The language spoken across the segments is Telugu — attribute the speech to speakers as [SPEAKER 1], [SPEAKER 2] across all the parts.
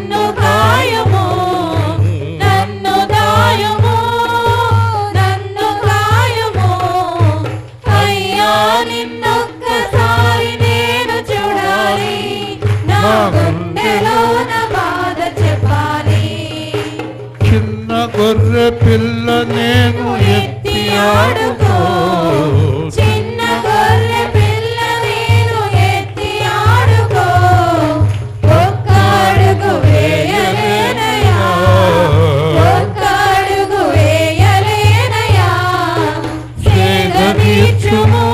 [SPEAKER 1] నన్ను కాయము నన్ను దాయము నన్ను కాయము అయ్యా నిన్నొక్కసారి నేను చూడాలి నా గుండెలోన బాధ చెప్పాలి
[SPEAKER 2] చిన్న గొర్రె పిల్ల నేను ఎత్తి ఆడుకో
[SPEAKER 1] చిన్న గొర్రె పిల్ల నేను ఎత్తి ఆడుకో ఒక్క అడుగు వేయలేనయ్యా ఒక్క అడుగు వేయలేనయ్యా సేద తీర్చుము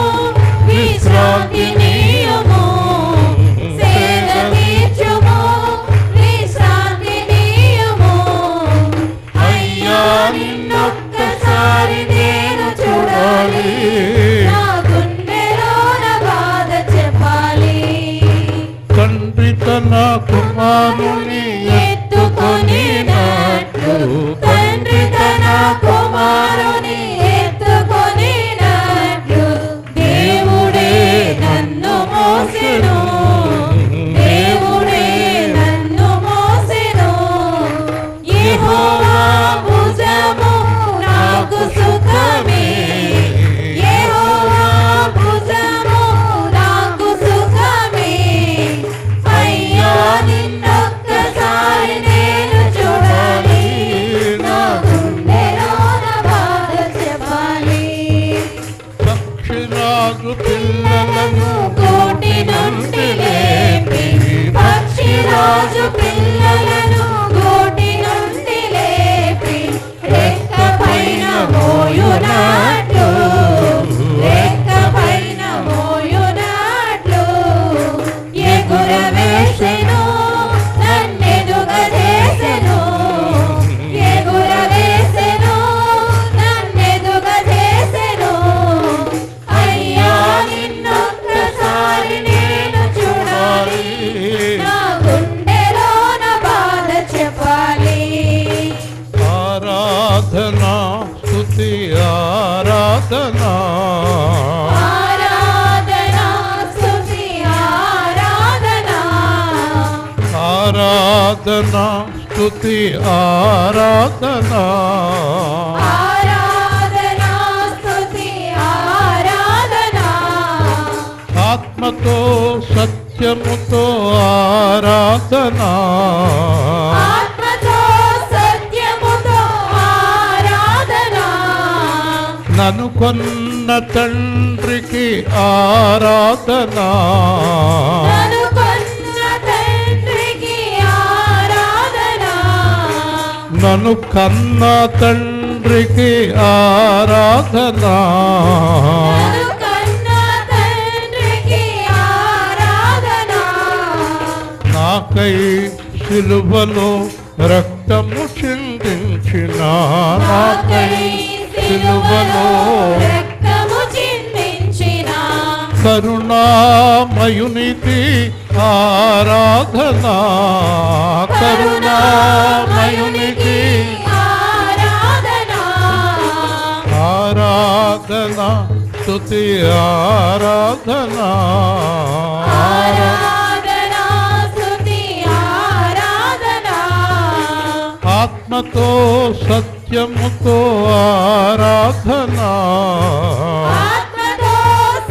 [SPEAKER 1] విశ్రాంతి నీయము సేద తీర్చుము విశ్రాంతి నీయము అయ్యా నిన్నొక్కసారి నేను చూడాలి నా గుండెలోన బాధ చెప్పాలి
[SPEAKER 2] తండ్రి తన కుమారుని
[SPEAKER 1] ఎత్తుకొనినట్లు తండ్రి తన కుమారుని ఎత్తుకొనినట్లు దేవుడే నన్ను మోసెను దేవుడే నన్ను మోసెను యెహోవా భుజము నాకు సుఖమే యెహోవా భుజము నాకు సుఖమే అయ్యా నిన్నొక్కసారి నేను చూడాలి నా గుండెలోన బాధ చెప్పాలి
[SPEAKER 2] పక్షిరాజు పిల్లలను
[SPEAKER 1] కోటి నుండి లేపి పక్షిరాజు పిల్లలను కోటి నుండి లేపి రెక్క పైన మోయునాట్లు రెక్క పైన మోయునాట్లు ఎగురవేసెను నన్నెదుగజేసెను ఎగురవేసెను నన్నెదుగజేసెను అయ్యా నిన్నొక్కసారి నేను చూడాలి నా గుండెలోన బాధ చెప్పాలి
[SPEAKER 2] ఆరాధనా స్తుతి ఆరాధనా
[SPEAKER 1] ఆరాధనా స్తుతి ఆరాధనా
[SPEAKER 2] ఆరాధనా స్తుతి ఆరాధనా
[SPEAKER 1] ఆరాధనా స్తుతి ఆరాధనా
[SPEAKER 2] ఆత్మతో సత్యముతో ఆరాధనా
[SPEAKER 1] ఆత్మతో సత్యముతో ఆరాధనా
[SPEAKER 2] నన్ను కొన్న తండ్రికి ఆరాధనా
[SPEAKER 1] నన్ను కొన్న తండ్రికి ఆరాధనా
[SPEAKER 2] నన్ను కన్న తండ్రికి ఆరాధనా
[SPEAKER 1] నన్ను కన్న తండ్రికి ఆరాధనా
[SPEAKER 2] నాకై సిలువలో రక్తము చిందించిన నాకై సిలువలో
[SPEAKER 1] రక్తము చిందించిన
[SPEAKER 2] కరుణామయునికి ఆరాధనా కరుణామయునికి
[SPEAKER 1] ఆరాధనా
[SPEAKER 2] ఆరాధనా స్తుతి ఆరాధనా
[SPEAKER 1] ఆరాధనా స్తుతి ఆరాధనా
[SPEAKER 2] ఆత్మతో సత్యముతో ఆరాధనా
[SPEAKER 1] ఆత్మతో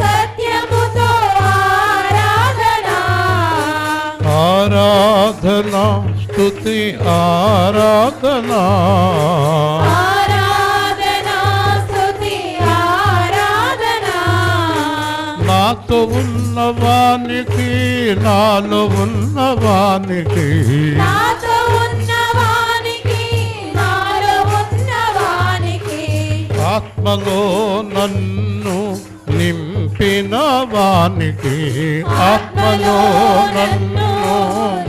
[SPEAKER 1] సత్యముతో ఆరాధనా
[SPEAKER 2] ఆరాధనా స్తుతి ఆరాధనా
[SPEAKER 1] ఆరాధనా స్తుతి ఆరాధనా
[SPEAKER 2] నాతో ఉన్నవానికి నాలో ఉన్నవానికి
[SPEAKER 1] నాతో ఉన్నవానికి నాలో ఉన్నవానికి
[SPEAKER 2] ఆత్మలో నన్ను నింపిన వానికి ఆత్మలో నన్ను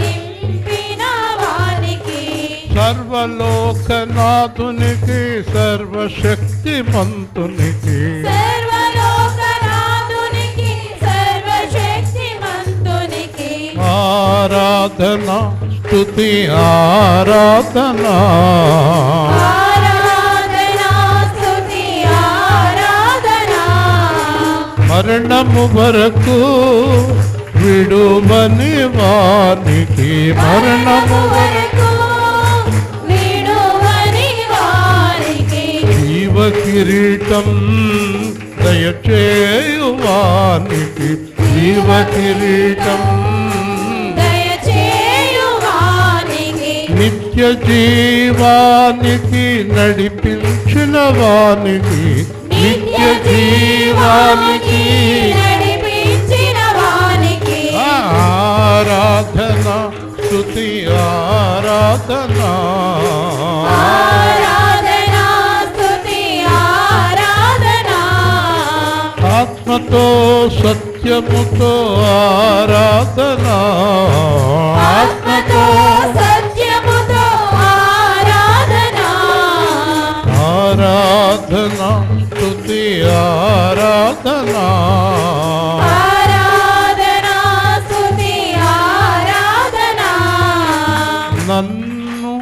[SPEAKER 1] నింపిన వానికి
[SPEAKER 2] సర్వలోకనాథునికి సర్వశక్తిమంతునికి
[SPEAKER 1] సర్వలోకనాథునికి సర్వశక్తిమంతునికి
[SPEAKER 2] ఆరాధనా స్తుతి ఆరాధనా
[SPEAKER 1] ఆరాధనా స్తుతి ఆరాధనా
[SPEAKER 2] మరణము వరకు విడువని వానికి మరణము వరకు
[SPEAKER 1] విడువని వారికి
[SPEAKER 2] జీవ కిరీటం దయచేయు వానికి జీవ కిరీటం
[SPEAKER 1] దయచేయు వానికి
[SPEAKER 2] నిత్య జీవానికి నడిపించిన వానికి నిత్య జీవానికి
[SPEAKER 1] నడిపించిన వానికి
[SPEAKER 2] ఆరాధన స్తుతి ఆరాధన
[SPEAKER 1] ఆరాధన స్తుతి ఆరాధన
[SPEAKER 2] ఆత్మతో సత్యముతో ఆరాధన
[SPEAKER 1] ఆత్మతో సత్యముతో ఆరాధన
[SPEAKER 2] ఆరాధన స్తుతి ఆరాధన
[SPEAKER 1] ఆరాధన స్తుతి ఆరాధన
[SPEAKER 2] నన్ను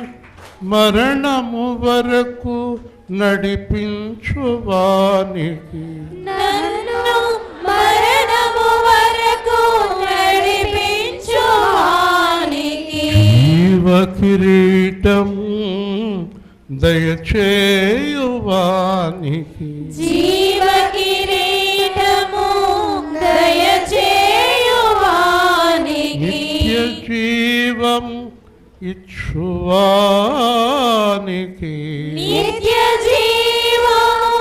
[SPEAKER 2] మరణము వరకు నడిపించువానికి
[SPEAKER 1] నన్ను మరణము వరకు నడిపించు వానికి
[SPEAKER 2] జీవ కిరీటము దయచేయువానికి
[SPEAKER 1] జీవ కిరీటము దయచేయు వానికి
[SPEAKER 2] నిత్య జీవం ఇచ్చువానికి
[SPEAKER 1] నిత్య జీవము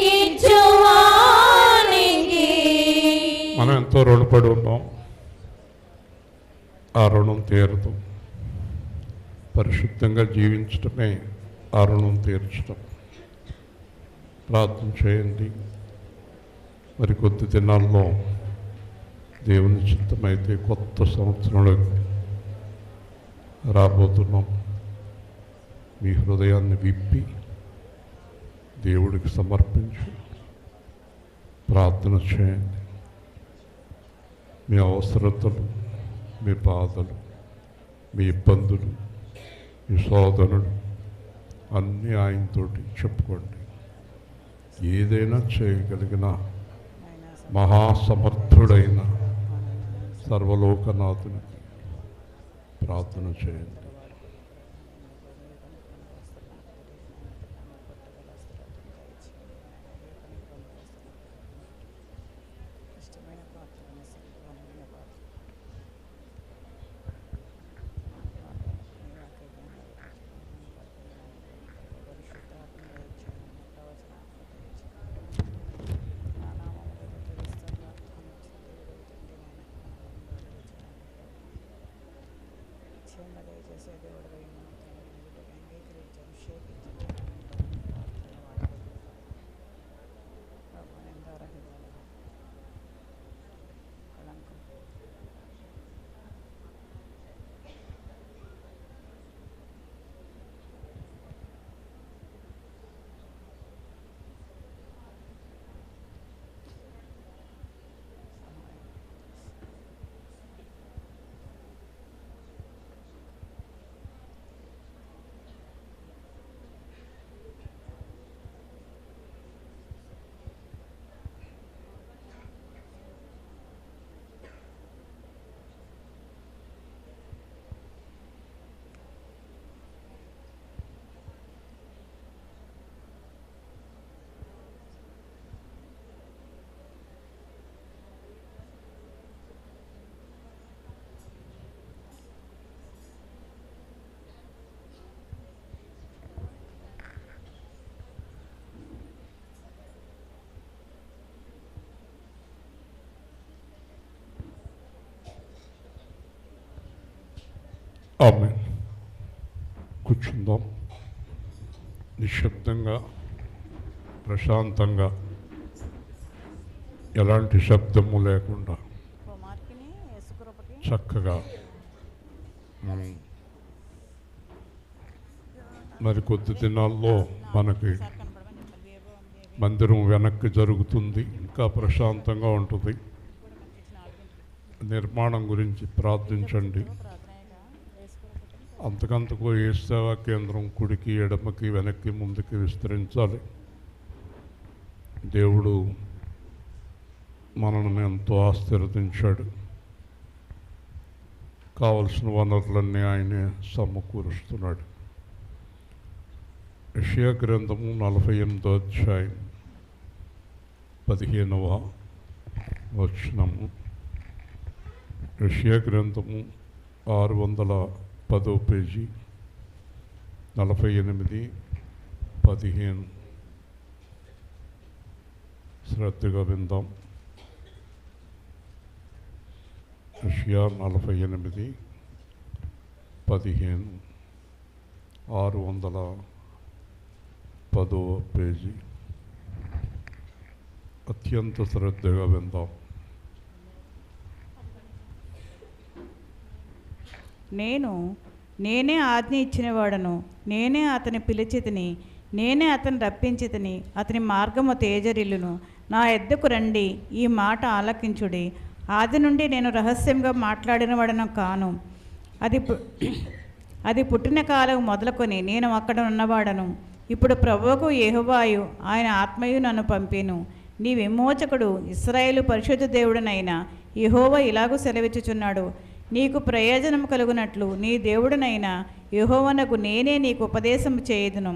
[SPEAKER 1] ఇచ్చు వానికి
[SPEAKER 2] మనం ఎంతో రుణపడి ఉన్నాం. ఆ రుణం తీరదు. పరిశుద్ధంగా జీవించటమే ఆ రుణం తీర్చడం. ప్రార్థన చేయండి. మరి కొద్ది దినాల్లో దేవుని చిత్తమైతే కొత్త సంవత్సరంలో రాబోతున్నాం. మీ హృదయాన్ని విప్పి దేవుడికి సమర్పించి ప్రార్థన చేయండి. మీ అవసరతలు, మీ బాధలు, మీ ఇబ్బందులు, మీ శోధనలు అన్నీ ఆయనతోటి చెప్పుకోండి. ఏదైనా చేయగలిగిన మహాసమర్థుడైన సర్వలోకనాథునికి ప్రార్థన చేయండి. ఆమేన్. కూర్చుందాం. నిశ్శబ్దంగా, ప్రశాంతంగా, ఎలాంటి శబ్దము లేకుండా చక్కగా మనం మరి కొద్ది దినాల్లో మనకి మందిరం వెనక్కి జరుగుతుంది. ఇంకా ప్రశాంతంగా ఉంటుంది. నిర్మాణం గురించి ప్రార్థించండి. అంతకంతకు ఏ సేవా కేంద్రం కుడికి, ఎడమకి, వెనక్కి, ముందుకి విస్తరించాలి. దేవుడు మనల్ని ఎంతో ఆశీర్వదించాడు. కావలసిన వనరులన్నీ ఆయనే సమకూరుస్తున్నాడు. యెషయా గ్రంథము 48వ అధ్యాయం 15వ వచనము. యెషయా గ్రంథము 610వ పేజీ 48, 15 శ్రద్ధగా విందాం. యెషయా 48, 15, 610వ పేజీ. అత్యంత శ్రద్ధగా విందాం.
[SPEAKER 3] నేనే ఆజ్ఞ ఇచ్చినవాడను, నేనే అతని పిలిచితిని, నేనే అతని రప్పించితిని, అతని మార్గము తేజరిల్లును. నా ఎద్దకు రండి, ఈ మాట ఆలకించుడి. ఆది నుండి నేను రహస్యంగా మాట్లాడినవాడను కాను. అది పుట్టిన కాలం మొదలుకొని నేను అక్కడ ఉన్నవాడను. ఇప్పుడు ప్రభువుకు యెహోవాయు ఆయన ఆత్మయు నన్ను పంపేను. నీ విమోచకుడు ఇశ్రాయేలు పరిశుద్ధ దేవుడనైన యెహోవా ఇలాగూ సెలవిచ్చుచున్నాడు. నీకు ప్రయోజనం కలుగునట్లు నీ దేవుడనైన యెహోవానకు నేనే నీకు ఉపదేశం చేయుదును.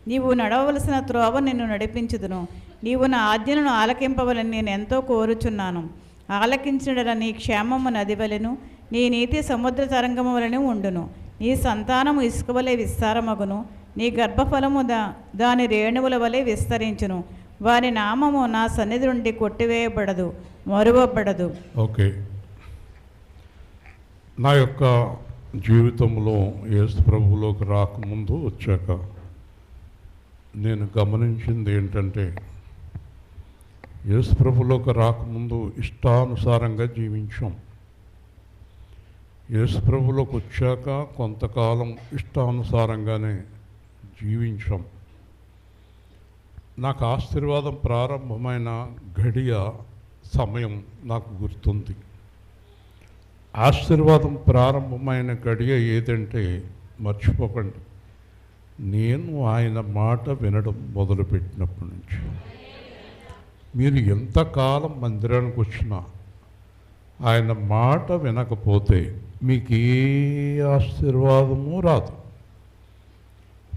[SPEAKER 3] నీవు నడవవలసిన త్రోవ నిన్ను నడిపించుదును. నీవు నా ఆజ్ఞలను ఆలకింపవలని నేను ఎంతో కోరుచున్నాను. ఆలకించిన నీ క్షేమము నది వలెను, నీ నీతి సముద్ర తరంగము వలెను ఉండును. నీ సంతానము ఇసుక వలె విస్తారమగును, నీ గర్భఫలము దాని రేణువుల వలె విస్తరించును. వారి నామము నా సన్నిధి నుండి కొట్టివేయబడదు, మరువబడదు.
[SPEAKER 2] ఓకే, నా యొక్క జీవితంలో యేసు ప్రభువులోకి రాకముందు వచ్చాక నేను గమనించింది ఏంటంటే, యేసు ప్రభువులోకి రాకముందు ఇష్టానుసారంగా జీవించాం. యేసు ప్రభువులోకి వచ్చాక కొంతకాలం ఇష్టానుసారంగానే జీవించాం. నాకు ఆశీర్వాదం ప్రారంభమైన గడియ సమయం నాకు గుర్తుంది. ఆశీర్వాదం ప్రారంభమైన గడియ ఏదంటే మర్చిపోకండి, నేను ఆయన మాట వినడం మొదలుపెట్టినప్పటి నుంచి. మీరు ఎంతకాలం మందిరానికి వచ్చినా ఆయన మాట వినకపోతే మీకు ఏ ఆశీర్వాదము రాదు.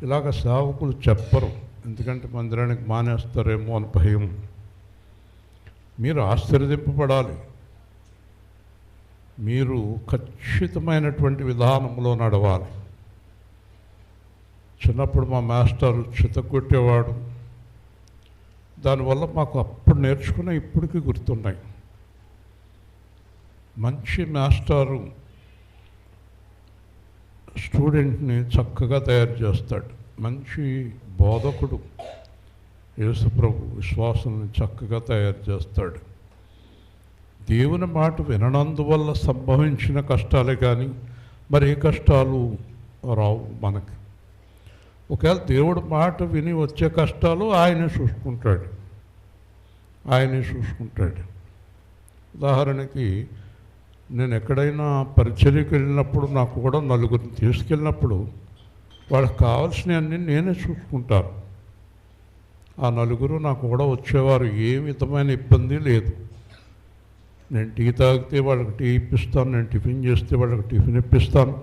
[SPEAKER 2] ఇలాగ సేవకులు చెప్పరు, ఎందుకంటే మందిరానికి మానేస్తారేమో అని భయం. మీరు ఆశీర్వదింపబడాలి. మీరు ఖచ్చితమైనటువంటి విధానంలో నడవాలి. చిన్నప్పుడు మా మాస్టర్ చితగొట్టేవాడు. దానివల్ల మాకు అప్పుడు నేర్చుకున్న ఇప్పటికీ గుర్తున్నాయి. మంచి మాస్టారు స్టూడెంట్ని చక్కగా తయారు చేస్తాడు. మంచి బోధకుడు యేసుప్రభు విశ్వాసాన్ని చక్కగా తయారు చేస్తాడు. దేవుని మాట విననందువల్ల సంభవించిన కష్టాలే కానీ మరి ఏ కష్టాలు రావు మనకి. ఒకవేళ దేవుడి మాట విని వచ్చే కష్టాలు ఆయనే చూసుకుంటాడు. ఉదాహరణకి నేను ఎక్కడైనా పరిచర్యకి వెళ్ళినప్పుడు నాకు కూడా నలుగురిని తీసుకెళ్ళినప్పుడు వాళ్ళకి కావాల్సినవన్నీ నేనే చూసుకుంటాను. ఆ నలుగురు నాకు కూడా వచ్చేవారు, ఏ విధమైన ఇబ్బంది లేదు. నేను టీ తాగితే వాళ్ళకి టీ ఇప్పిస్తాను, నేను టిఫిన్ చేస్తే వాళ్ళకి టిఫిన్ ఇప్పిస్తాను.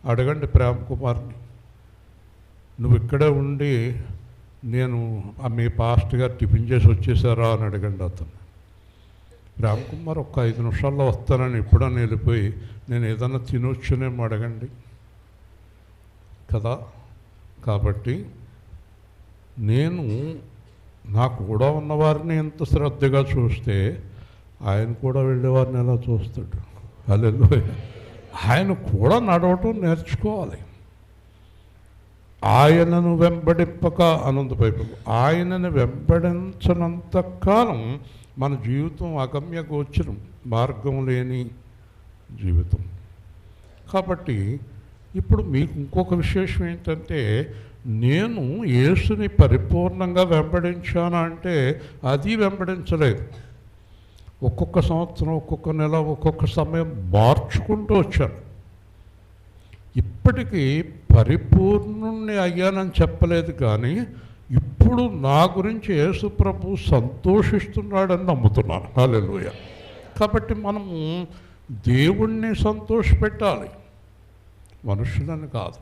[SPEAKER 2] అడగండి ప్రేమ్ కుమార్ని, నువ్వు ఇక్కడే ఉండి నేను మీ పాస్టర్ గారు టిఫిన్ చేసి వచ్చేసారా అని అడగండి అతను. ప్రేమ్ కుమార్ ఒక 5 నిమిషాల్లో వస్తానని ఎప్పుడన్నా వెళ్ళిపోయి నేను ఏదన్నా తినొచ్చునేమో అడగండి కదా. కాబట్టి నేను నాకు కూడా ఉన్నవారిని ఎంత శ్రద్ధగా చూస్తే ఆయన కూడా వెళ్ళేవారిని ఎలా చూస్తాడు. హల్లెలూయా. ఆయన కూడా నడవటం నేర్చుకోవాలి. ఆయనను వెంబడింపక అనంతపైపు ఆయనను వెంబడించనంత కాలం మన జీవితం అగమ్య గోచరం, మార్గం లేని జీవితం. కాబట్టి ఇప్పుడు మీకు ఇంకొక విశేషం ఏంటంటే, నేను యేసుని పరిపూర్ణంగా వెంబడించాను అంటే అది వెంబడించలేదు. ఒక్కొక్క సంవత్సరం, ఒక్కొక్క నెల, ఒక్కొక్క సమయం మార్చుకుంటూ వచ్చాను. ఇప్పటికీ పరిపూర్ణుణ్ణి అయ్యానని చెప్పలేదు, కానీ ఇప్పుడు నా గురించి యేసు ప్రభు సంతోషిస్తున్నాడని నమ్ముతున్నాను. హల్లెలూయా. కాబట్టి మనము దేవుణ్ణి సంతోషపెట్టాలి, మనుషులను కాదు.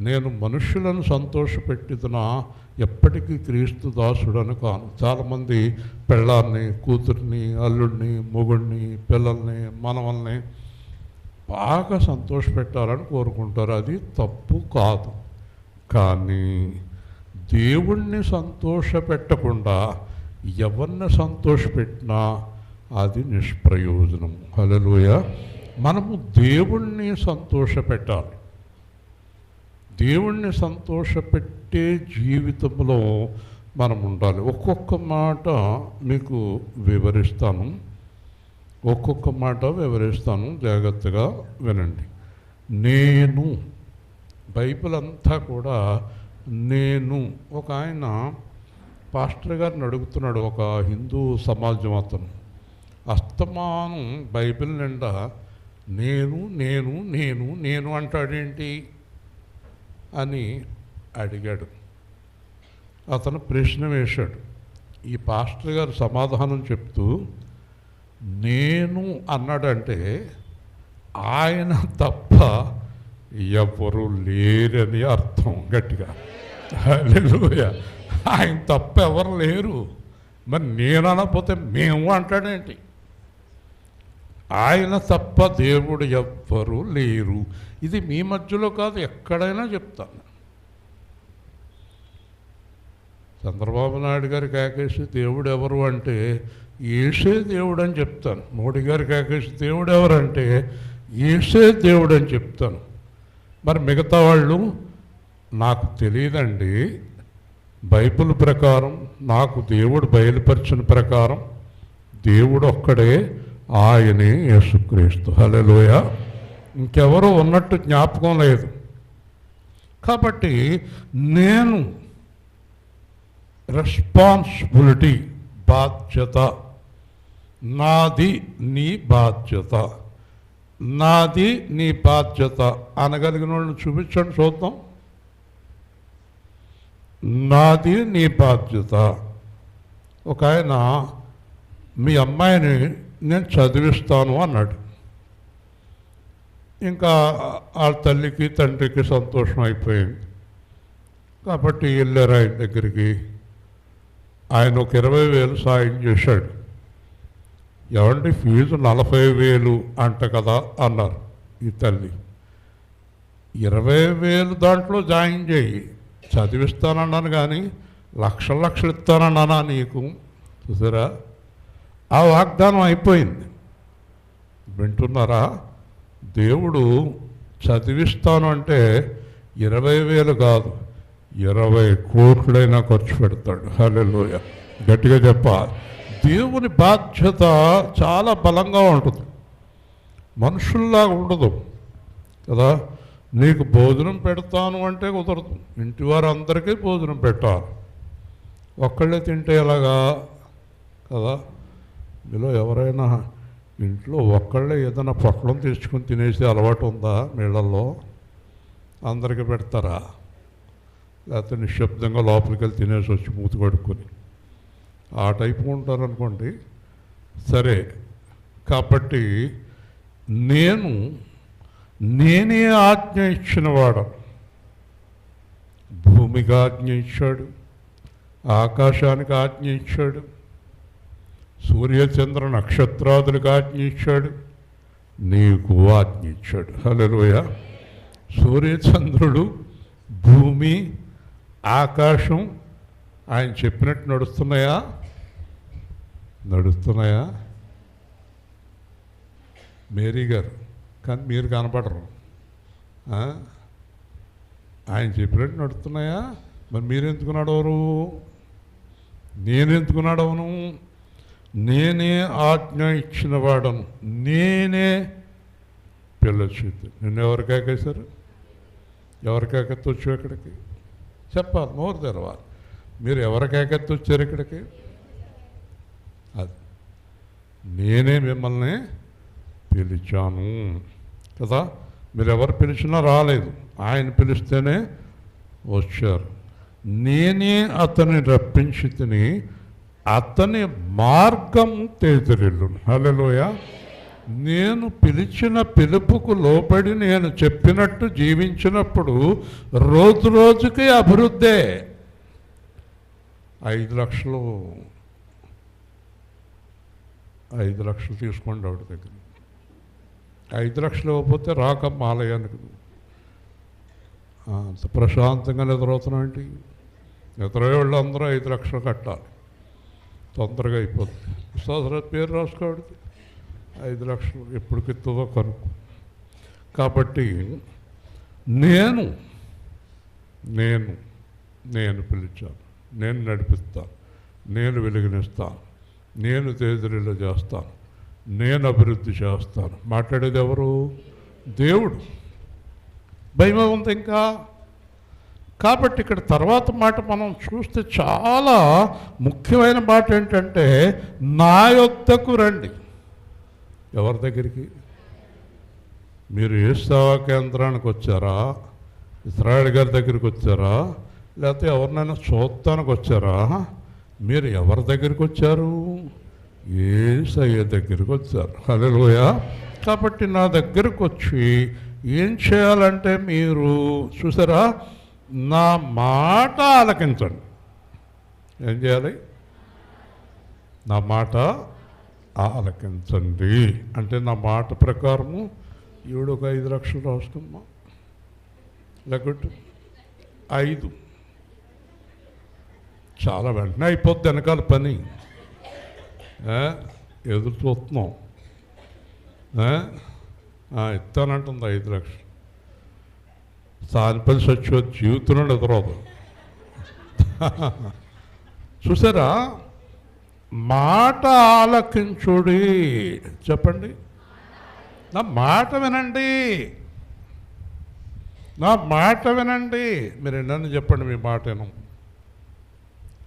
[SPEAKER 2] నేను మనుషులను సంతోషపెట్టిదనా ఎప్పటికీ క్రీస్తు దాసుడని కాను. చాలామంది పెళ్ళాన్ని, కూతుర్ని, అల్లుడిని, మొగుడిని, పిల్లల్ని, మనవల్ని బాగా సంతోషపెట్టాలని కోరుకుంటారు. అది తప్పు కాదు. కానీ దేవుణ్ణి సంతోషపెట్టకుండా ఎవరిని సంతోషపెట్టినా అది నిష్ప్రయోజనం. హల్లెలూయా. మనము దేవుణ్ణి సంతోషపెట్టాలి. దేవుణ్ణి సంతోషపెట్టే జీవితంలో మనం ఉండాలి. ఒక్కొక్క మాట మీకు వివరిస్తాను, జాగ్రత్తగా వినండి. నేను, బైబిల్ అంతా కూడా నేను. ఒక ఆయన పాస్టర్ గారిని అడుగుతున్నాడు, ఒక హిందూ సమాజం అతను. అస్తమానం బైబిల్ నిండా నేను నేను నేను నేను అంటాడేంటి అని అడిగాడు. అతను ప్రశ్న వేశాడు. ఈ పాస్టర్ గారు సమాధానం చెప్తూ, నేను అన్నాడంటే ఆయన తప్ప ఎవరు లేరని అర్థం. గట్టిగా హల్లెలూయా. ఆయన తప్ప ఎవరు లేరు. మరి నేను అనకపోతే మేము అంటాడేంటి? ఆయన తప్ప దేవుడు ఎవ్వరూ లేరు. ఇది మీ మధ్యలో కాదు, ఎక్కడైనా చెప్తాను. చంద్రబాబు నాయుడు గారి కాకేసి దేవుడు ఎవరు అంటే యేసే దేవుడు అని చెప్తాను. మోడీ గారి కాకేసి దేవుడు ఎవరంటే యేసే దేవుడు అని చెప్తాను. మరి మిగతా వాళ్ళు నాకు తెలియదండి. బైబిల్ ప్రకారం నాకు దేవుడు బయలుపరిచిన ప్రకారం దేవుడు ఒక్కడే, ఆయనే యేసుక్రీస్తు. హల్లెలూయా. ఇంకెవరో ఉన్నట్టు జ్ఞాపకం లేదు. కాబట్టి నేను రెస్పాన్సిబిలిటీ, బాధ్యత, నాది నీ బాధ్యత, నాది నీ బాధ్యత అనగలిగిన వాళ్ళని చూపించండి చూద్దాం. నాది నీ బాధ్యత. ఒక ఆయన మీ అమ్మాయిని నేను చదివిస్తాను అన్నాడు. ఇంకా వాళ్ళ తల్లికి తండ్రికి సంతోషం అయిపోయింది. కాబట్టి వెళ్ళారు ఆయన దగ్గరికి. ఆయన ఒక 20,000 సాయం చేశాడు. ఏమండి ఫీజు 40,000 అంట కదా అన్నారు ఈ తల్లి. 20,000 దాంట్లో జాయిన్ చేయి, చదివిస్తానన్నాను కానీ లక్షలు ఇస్తానన్నానా నీకు? చూసారా, ఆ వాగ్దానం అయిపోయింది. వింటున్నారా? దేవుడు చదివిస్తాను అంటే 20,000 కాదు, 20 కోట్లైనా ఖర్చు పెడతాడు. హల్లెలూయా. గట్టిగా చెప్పాలి. దేవుని బాధ్యత చాలా బలంగా ఉంటుంది, మనుషుల్లాగా ఉండదు కదా. నీకు భోజనం పెడతాను అంటే కుదరదు. ఇంటి వారందరికీ భోజనం పెట్టాలి. ఒక్కళ్ళే తింటే ఎలాగా కదా. మీలో ఎవరైనా ఇంట్లో ఒక్కళ్ళే ఏదైనా పొట్లం తెచ్చుకొని తినేసి అలవాటు ఉందా? నీళ్ళల్లో అందరికీ పెడతారా? లేకపోతే నిశ్శబ్దంగా లోపలికి వెళ్ళి తినేసి వచ్చి మూతి కడుక్కొని ఆ టైపు ఉంటారనుకోండి. సరే, కాబట్టి నేనే ఆజ్ఞ ఇచ్చినవాడు. భూమికి ఆజ్ఞ ఇచ్చాడు, ఆకాశానికి ఆజ్ఞ ఇచ్చాడు, సూర్యచంద్ర నక్షత్రాదులకు ఆజ్ఞ ఇచ్చాడు, నీకు ఆజ్ఞ ఇచ్చాడు. హల్లెలూయా. సూర్యచంద్రుడు, భూమి, ఆకాశం ఆయన చెప్పినట్టు నడుస్తున్నాయా? మేరీ గారు, కానీ మీరు కనపడరు. ఆయన చెప్పినట్టు నడుస్తున్నాయా? మరి మీరెందుకు నడవరు? నేనెందుకు నడవను? నేనే ఆజ్ఞ ఇచ్చిన వాడను, నేనే పిల్లచేతి. నిన్ను ఎవరు కాకేశారు? ఎవరు కాకెత్తి వచ్చావు ఇక్కడికి? చెప్పాలి, నోరు తెరవాలి. మీరు ఎవరు కాకెత్తి వచ్చారు ఇక్కడికి? అది నేనే మిమ్మల్ని పిలిచాను కదా. మీరు ఎవరు పిలిచినా రాలేదు, ఆయన పిలిస్తేనే వచ్చారు. నేనే అతన్ని రప్పించి తిని అతని మార్గం తేజరిల్లు. హల్లెలూయా. నేను పిలిచిన పిలుపుకు లోబడి నేను చెప్పినట్టు జీవించినప్పుడు రోజు రోజుకి అభివృద్ధే. 5 లక్షలు తీసుకోండి ఆవిడ దగ్గర. 5 లక్షలు ఇవ్వకపోతే రాకమ్మ ఆలయానికి. అంత ప్రశాంతంగా నిద్రవుతున్నాం ఏంటి? నిద్రపోయే వాళ్ళు అందరూ 5 లక్షలు కట్టాలి, తొందరగా అయిపోతుంది. విశ్వాసరావు పేరు రాసుకోవద్దు. 5 లక్షలు ఎప్పుడు కిత్తుందో కనుక్కో. కాబట్టి నేను పిలిచాను, నేను నడిపిస్తాను, నేను వెలుగునిస్తాను, నేను తేజరిలో చేస్తాను, నేను అభివృద్ధి చేస్తాను. మాట్లాడేది ఎవరు? దేవుడు. భయమే ఉంది ఇంకా. కాబట్టి ఇక్కడ తర్వాత మాట మనం చూస్తే చాలా ముఖ్యమైన మాట ఏంటంటే, నా యొద్దకు రండి. ఎవరి దగ్గరికి? మీరు ఏ సేవా కేంద్రానికి వచ్చారా? ఇస్రాయేల్ గారి దగ్గరికి వచ్చారా? లేకపోతే ఎవరినైనా చూడటానికి వచ్చారా? మీరు ఎవరి దగ్గరికి వచ్చారు? యేసయ్య దగ్గరికి వచ్చారు. హల్లెలూయా. కాబట్టి నా దగ్గరకు వచ్చి ఏం చేయాలంటే, మీరు చూసారా, నా మాట ఆలకించండి. ఏం చేయాలి? నా మాట ఆలకించండి. అంటే నా మాట ప్రకారము ఈవిడ ఒక 5 లక్షలు రాసుకుమ్మా, లేకపోతే 5 చాలా వెంటనే అయిపోద్ది వెనకాల పని. ఎదురు చూస్తున్నాం. ఇస్తానంటుంది 5 లక్షలు. సానిపల్లి సచివ జీవితంలో ఎదురవదు. చూసారా, మాట ఆలకించుడి. చెప్పండి, నా మాట వినండి, నా మాట వినండి. మీరు ఎన్నని చెప్పండి, మీ మాట వినం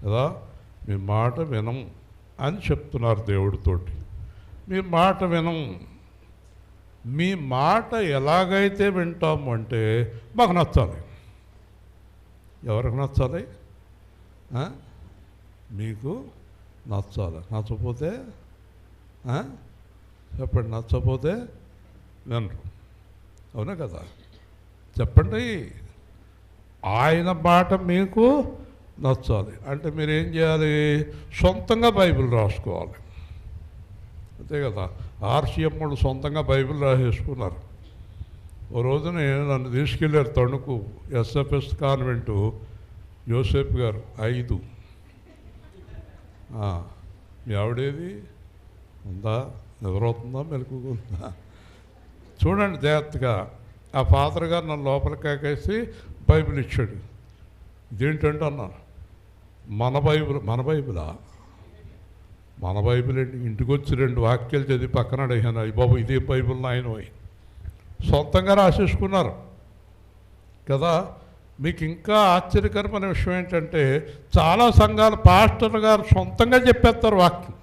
[SPEAKER 2] కదా, మీ మాట వినం అని చెప్తున్నారు దేవుడితోటి. మీ మాట వినం. మీ మాట ఎలాగైతే వింటాము అంటే మాకు నచ్చాలి. ఎవరికి నచ్చాలి? మీకు నచ్చాలి. నచ్చపోతే చెప్పండి, నచ్చపోతే వినరు. అవునా కదా? చెప్పండి. ఆయన మాట మీకు నచ్చాలి అంటే మీరు ఏం చేయాలి? సొంతంగా బైబిల్ రాసుకోవాలి. అంతే కదా? ఆర్సీఎం వాళ్ళు సొంతంగా బైబిల్ రాసేసుకున్నారు. ఓ రోజున నన్ను తీసుకెళ్ళారు తణుకు ఎస్ఎఫ్ఎస్ కాన్వెంటు. యోసేపు గారు 5. మీ ఆవిడేది ఉందా? నిద్రవుతుందా? మెలకుగా? చూడండి జాగ్రత్తగా. ఆ ఫాదర్ గారు నన్ను లోపలికి కాకేసి బైబిల్ ఇచ్చాడు. ఇదేంటంటే అన్నాను, మన బైబిలా? మన బైబిల్ ఏంటి? ఇంటికి వచ్చి 2 వాక్యాలు చదివి పక్కన అడిగాను, అయ్యి బాబు ఇదే బైబిల్ నాయన పోయి సొంతంగా రాసేసుకున్నారు కదా. మీకు ఇంకా ఆశ్చర్యకరమైన విషయం ఏంటంటే, చాలా సంఘాలు పాస్టర్ గారు సొంతంగా చెప్పేస్తారు వాక్యం.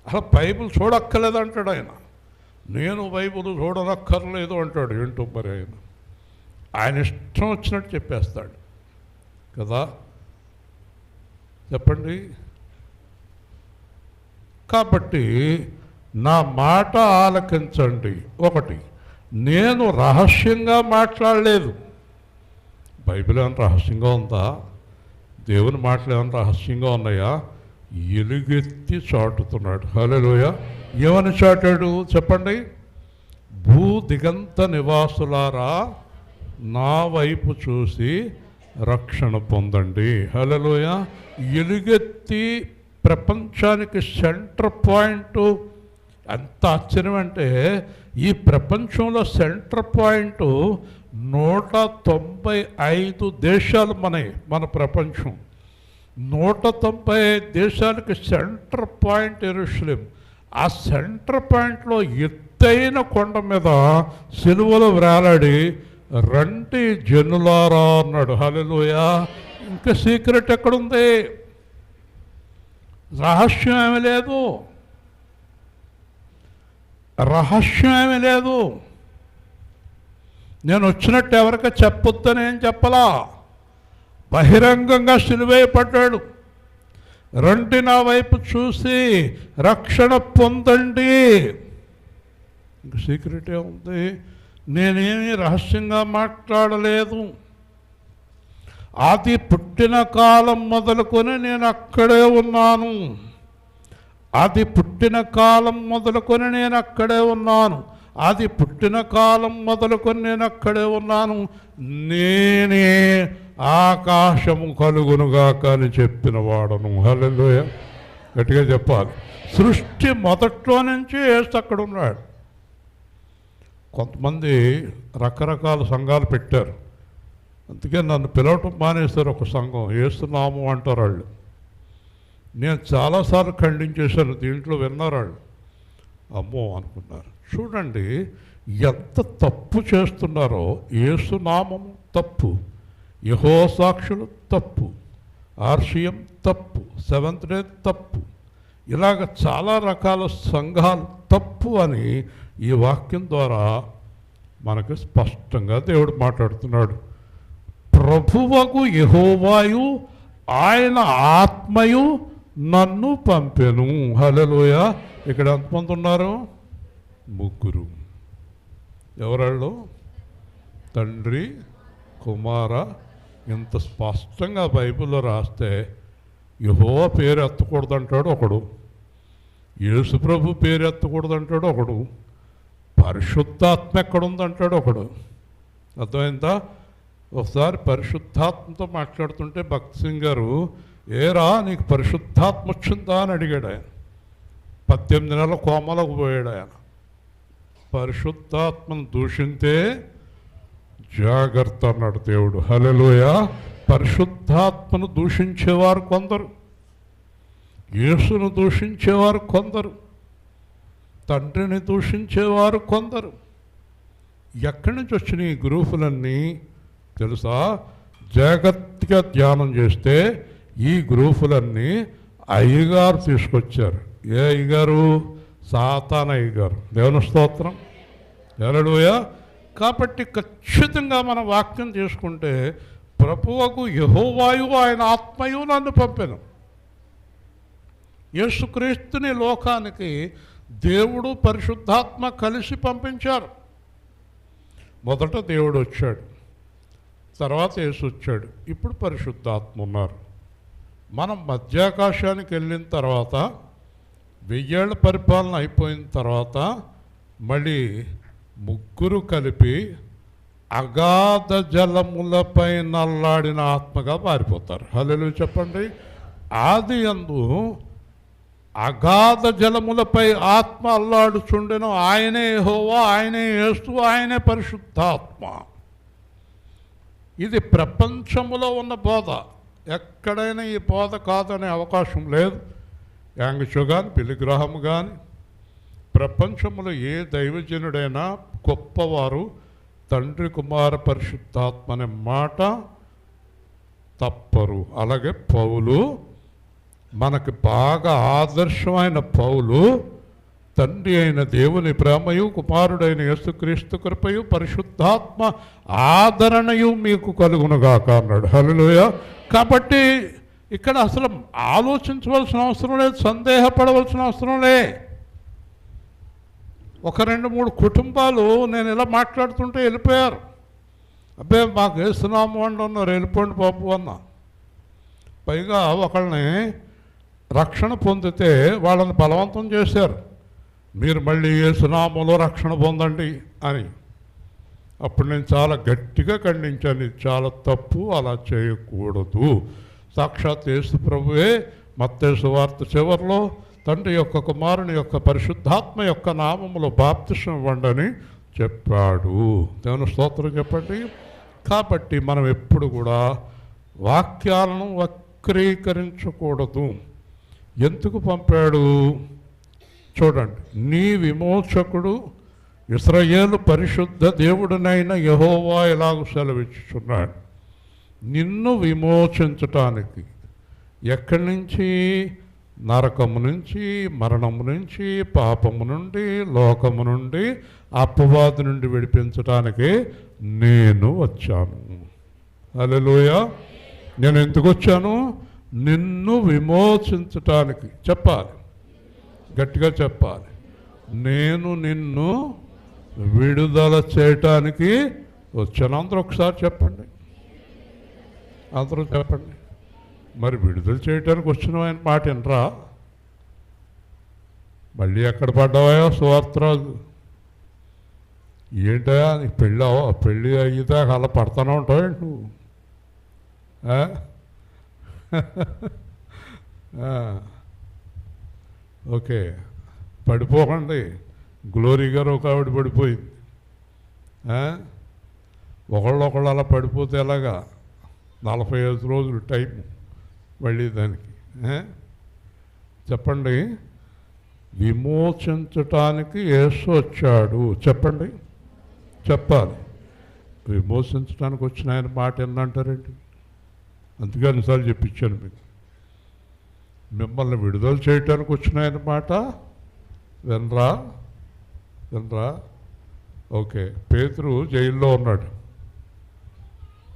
[SPEAKER 2] అసలు బైబిల్ చూడక్కర్లేదు అంటాడు ఆయన. నేను బైబిల్ చూడనక్కర్లేదు అంటాడు. ఏంటో మరి ఆయన ఇష్టం వచ్చినట్టు చెప్పేస్తాడు కదా. చెప్పండి. కాబట్టి నా మాట ఆలకించండి. 1, నేను రహస్యంగా మాట్లాడలేదు. బైబిల్ ఏమైనా రహస్యంగా ఉందా? దేవుని మాటలు ఏమైనా రహస్యంగా ఉన్నాయా? ఎలుగెత్తి చాటుతున్నాడు. హల్లెలూయా. ఏమని చాటాడు చెప్పండి? భూ దిగంత నివాసులారా నా వైపు చూసి రక్షణ పొందండి. హల్లెలూయా. ఎలుగెత్తి ప్రపంచానికి సెంటర్ పాయింట్. ఎంత ఆశ్చర్యం అంటే, ఈ ప్రపంచంలో సెంటర్ పాయింట్ 195 దేశాలు మన ప్రపంచం. 195 దేశాలకి సెంటర్ పాయింట్ యెరూషలేం. ఆ సెంటర్ పాయింట్లో ఎత్తైన కొండ మీద సిలువలో వేలాడి రండి జనులారా అన్నాడు. హల్లెలూయా. ఇంకా సీక్రెట్ ఎక్కడుంది? రహస్యం ఏమీ లేదు. రహస్యం ఏమీ లేదు. నేను వచ్చినట్టు ఎవరికి చెప్పొద్దని ఏం చెప్పలా. బహిరంగంగా సిలువేయబడ్డాడు. రండి నా వైపు చూసి రక్షణ పొందండి. ఇంక సీక్రెట్ ఏముంది? నేనేమీ రహస్యంగా మాట్లాడలేదు. అది పుట్టిన కాలం మొదలుకొని నేను అక్కడే ఉన్నాను. అది పుట్టిన కాలం మొదలుకొని నేను అక్కడే ఉన్నాను. అది పుట్టిన కాలం మొదలుకొని నేను అక్కడే ఉన్నాను. నేనే ఆకాశము కలుగునుగాక అని చెప్పిన వాడను. హల్లెలూయా, గట్టిగా చెప్పాలి. సృష్టి మొదట్లో నుంచి యేసు అక్కడ ఉన్నాడు. కొంతమంది రకరకాల సంఘాలు పెట్టారు, అందుకే నన్ను పిలవటం మానేస్తారు. ఒక సంఘం యేసునామం అంటారు వాళ్ళు. నేను చాలాసార్లు ఖండించేశాను, దీంట్లో విన్నారు వాళ్ళు. అమ్మో అనుకున్నారు. చూడండి ఎంత తప్పు చేస్తున్నారో. యేసునామము తప్పు, యెహోవా సాక్షులు తప్పు, ఆర్షియం తప్పు, సెవెంత్ డే తప్పు, ఇలాగ చాలా రకాల సంఘాలు తప్పు అని ఈ వాక్యం ద్వారా మనకు స్పష్టంగా దేవుడు మాట్లాడుతున్నాడు. ప్రభువగు యెహోవాయు ఆయన ఆత్మయు నన్ను పంపెను. హల్లెలూయా. ఇక్కడ ఎంతమంది ఉన్నారు? ముగ్గురు. ఎవరాళ్ళు? తండ్రి, కుమార. ఇంత స్పష్టంగా బైబిల్లో రాస్తే యెహోవా పేరు ఎత్తకూడదంటాడు ఒకడు, యేసుప్రభు పేరు ఎత్తకూడదంటాడు ఒకడు, పరిశుద్ధాత్మ ఎక్కడుందంటాడు ఒకడు. అర్థమైందా? ఒకసారి పరిశుద్ధాత్మతో మాట్లాడుతుంటే భక్త్ సింగ్ గారు, ఏరా నీకు పరిశుద్ధాత్మ వచ్చిందా అని అడిగాడు ఆయన. 18 నెలల కోమలకు పోయాడు ఆయన. పరిశుద్ధాత్మను దూషింతే జాగ్రత్త అన్నాడు దేవుడు. హల్లెలూయా. పరిశుద్ధాత్మను దూషించేవారు కొందరు, యేసును దూషించేవారు కొందరు, తండ్రిని దూషించేవారు కొందరు. ఎక్కడి నుంచి వచ్చిన ఈ గ్రూపులన్నీ తెలుసా? జాగ్రత్తగా ధ్యానం చేస్తే ఈ గ్రూపులన్నీ అయ్యగారు తీసుకొచ్చారు. ఏ అయ్యగారు? సాతాను అయ్యగారు. దేవుని స్తోత్రం. హల్లెలూయా. కాబట్టి ఖచ్చితంగా మన వాక్యం చేసుకుంటే ప్రభువుకు యెహోవాయు ఆయన ఆత్మయు నన్ను పంపెను. యేసుక్రీస్తుని లోకానికి దేవుడు పరిశుద్ధాత్మ కలిసి పంపించారు. మొదట దేవుడు వచ్చాడు, తర్వాత యేసు వచ్చాడు, ఇప్పుడు పరిశుద్ధాత్మ ఉన్నారు. మనం మధ్యాకాశానికి వెళ్ళిన తర్వాత 1000 ఏళ్ల పరిపాలన అయిపోయిన తర్వాత మళ్ళీ ముగ్గురు కలిపి అగాధ జలములపై నల్లాడిన ఆత్మగా మారిపోతారు. హల్లెలూయా చెప్పండి. ఆది యందు అగాధ జలములపై ఆత్మ అల్లాడుచుండెను. ఆయనే యెహోవా, ఆయనే యేసు, ఆయనే పరిశుద్ధాత్మ. ఇది ప్రపంచములో ఉన్న బోధ. ఎక్కడైనా ఈ బోధ కాదనే అవకాశం లేదు. యాంగ్షో కానీ, పిలిగ్రహం కానీ, ప్రపంచంలో ఏ దైవజనుడైనా గొప్పవారు తండ్రి, కుమార, పరిశుద్ధాత్మ అనే మాట తప్పరు. అలాగే పౌలు, మనకి బాగా ఆదర్శమైన పౌలు, తండ్రి అయిన దేవుని ప్రేమయు, కుమారుడైన యేసుక్రీస్తు కృపయు, పరిశుద్ధాత్మ ఆదరణయు మీకు కలుగునుగాక అన్నాడు. హల్లెలూయా. కాబట్టి ఇక్కడ అసలు ఆలోచించవలసిన అవసరం లేదు, సందేహపడవలసిన అవసరం లే. ఒక 2-3 కుటుంబాలు నేను ఇలా మాట్లాడుతుంటే వెళ్ళిపోయారు. అబ్బే మాకు వేస్తున్నాము అంటున్నారు, వెళ్ళిపోండి బాబు అన్న. పైగా ఒకళ్ళని రక్షణ పొందితే వాళ్ళని బలవంతం చేశారు, మీరు మళ్ళీ యేసునామములో రక్షణ పొందండి అని. అప్పుడు నేను చాలా గట్టిగా ఖండించాను, ఇది చాలా తప్పు, అలా చేయకూడదు. సాక్షాత్ యేసు ప్రభువే మత్తయి సువార్త చివరిలో తండ్రి యొక్క, కుమారుని యొక్క, పరిశుద్ధాత్మ యొక్క నామములో బాప్తిసం ఇవ్వండి అని చెప్పాడు. దేవుని స్తోత్రం చెప్పండి. కాబట్టి మనం ఎప్పుడు కూడా వాక్యాలను వక్రీకరించకూడదు. ఎందుకు పంపాడు చూడండి. నీ విమోచకుడు ఇశ్రాయేలు పరిశుద్ధ దేవుడినైన యెహోవా ఇలాగ సెలవిచ్చుచున్నాడు, నిన్ను విమోచించటానికి. ఎక్కడి నుంచి? నరకము నుంచి, మరణము నుంచి, పాపము నుండి, లోకము నుండి, అపవాది నుండి విడిపించటానికి నేను వచ్చాను. హల్లెలూయా. నేను ఎందుకు వచ్చాను? నిన్ను విమోచించటానికి. చెప్పాలి, గట్టిగా చెప్పాలి. నేను నిన్ను విడుదల చేయటానికి వచ్చాను. అందరూ ఒకసారి చెప్పండి, అందరూ చెప్పండి. మరి విడుదల చేయటానికి వచ్చిన ఆయన మాట వినరా? మళ్ళీ ఎక్కడ పడ్డావా సువార్తరాజు? ఏంటయా నీకు పెళ్ళి అయ్యితే అలా పడతానే ఉంటావేంటి నువ్వు? ఓకే, పడిపోకండి. గ్లోరీ గారు ఒక ఆవిడ పడిపోయింది. ఒకళ్ళు అలా పడిపోతే ఎలాగా? 45 రోజులు టైం మళ్ళీ దానికి. చెప్పండి, విమోచించటానికి యేసు వచ్చాడు. చెప్పండి, చెప్పాలి. విమోచించడానికి వచ్చిన ఆయన మాట ఏందంటారండి? అందుకే అన్నిసార్లు చెప్పించాను మీకు. మిమ్మల్ని విడుదల చేయటానికి వచ్చిన ఆయన మాట వినరా? ఓకే, పేతురు జైల్లో ఉన్నాడు,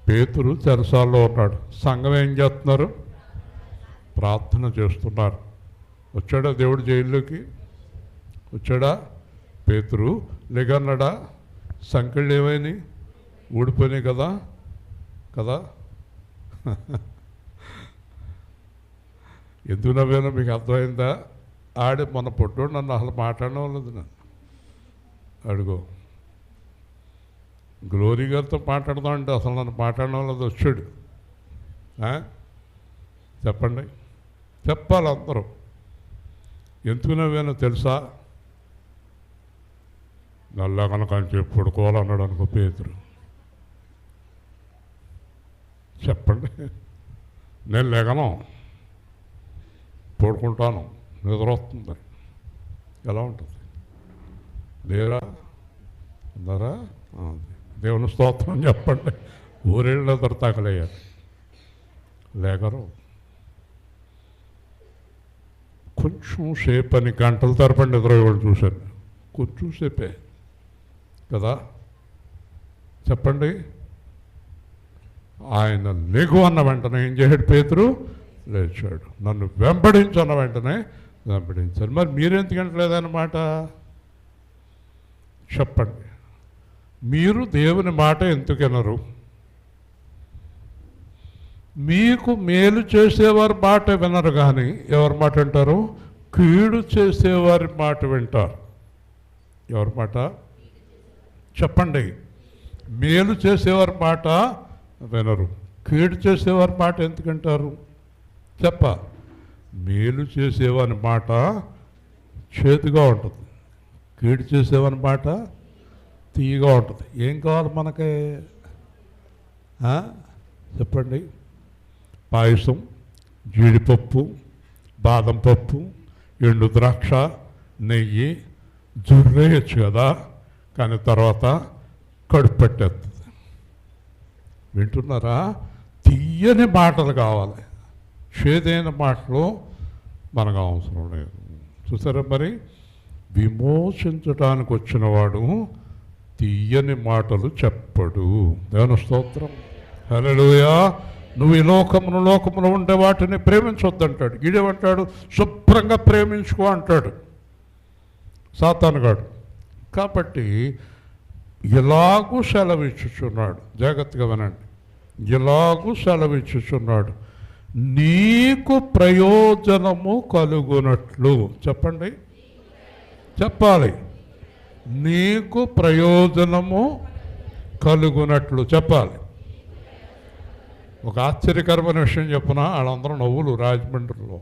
[SPEAKER 2] పేతురు చెరసాల్లో ఉన్నాడు. సంఘం ఏం చేస్తున్నారు? ప్రార్థన చేస్తున్నారు. వచ్చాడా దేవుడు జైల్లోకి? వచ్చాడా? పేతురు లేగన్నాడా? సంఖ్యలు ఏమైనాయి? ఊడిపోయినాయి కదా. ఎందుకు నవ్వేనా మీకు అర్థమైందా? ఆడే మన పొట్టోడు నన్ను అసలు మాట్లాడడం లేదు. నన్ను అడుగు, గ్లోరీ గారితో మాట్లాడదాం అంటే అసలు నన్ను మాట్లాడడం లేదు. వచ్చాడు. చెప్పండి, చెప్పాలి అందరూ. ఎందుకు నవ్వేనో తెలుసా? నల్లా కనుక అని చెప్పి పడుకోవాలన్నాడు అనుకో పేతురు. చెప్పండి, నేను లేగను, పడుకుంటాను, నిద్ర వస్తుంది. ఎలా ఉంటుంది? లేరా? అన్నారా? దేవుని స్తోత్రం చెప్పండి. ఊరేళ్ళు నిద్ర తాకలేయాలి. లేకరు. కొంచెం సేపు అని గంటల తరపండి నిద్ర ఇవాళ చూశాను. కొంచెం సేపే కదా. చెప్పండి, ఆయన లేగు అన్న వెంటనే ఏం చేశాడు పేతురు? లేచాడు. నన్ను వెంబడించన్న వెంటనే వెంబడించాడు. మరి మీరెందుకంటే లేదన్నమాట? చెప్పండి, మీరు దేవుని మాట ఎందుకు వినరు? మీకు మేలు చేసేవారి మాట వినరు, కానీ ఎవరి మాట వింటారు? కీడు చేసేవారి మాట వింటారు. ఎవరి మాట? చెప్పండి, మేలు చేసేవారి మాట వినరు, కీడు చేసేవారి మాట ఎందుకంటారు? మేలు చేసేవాని మాట చేదుగా ఉంటుంది, కీడు చేసేవాని మాట తీయగా ఉంటుంది. ఏం కావాలి మనకి? చెప్పండి, పాయసం, జీడిపప్పు, బాదం పప్పు, ఎండు ద్రాక్ష, నెయ్యి జుర్రేయచ్చు కదా, కానీ తర్వాత కడుపు పట్టేస్తుంది. వింటున్నారా? తీయని మాటలు కావాలి, చేదైన మాటలు మనకు అవసరం లేదు. చూసారా? మరి విమోచించడానికి వచ్చినవాడు తీయని మాటలు చెప్పడు. దేవుని స్తోత్రం, హల్లెలూయా. నువ్వు ఈ లోకములో ఉండే వాటిని ప్రేమించొద్దంటాడు. గీడేమంటాడు? శుభ్రంగా ప్రేమించుకో అంటాడు సాతానుగాడు. కాబట్టి ఇలాగూ సెలవిచ్చుచున్నాడు, జాగ్రత్తగా వినండి. ఇలాగూ సెలవిచ్చుచున్నాడు, నీకు ప్రయోజనము కలుగునట్లు. చెప్పండి, చెప్పాలి. నీకు ప్రయోజనము కలుగునట్లు చెప్పాలి. ఒక ఆశ్చర్యకరమైన విషయం చెప్పున, వాళ్ళందరూ నవ్వులు రాజమండ్రిలో,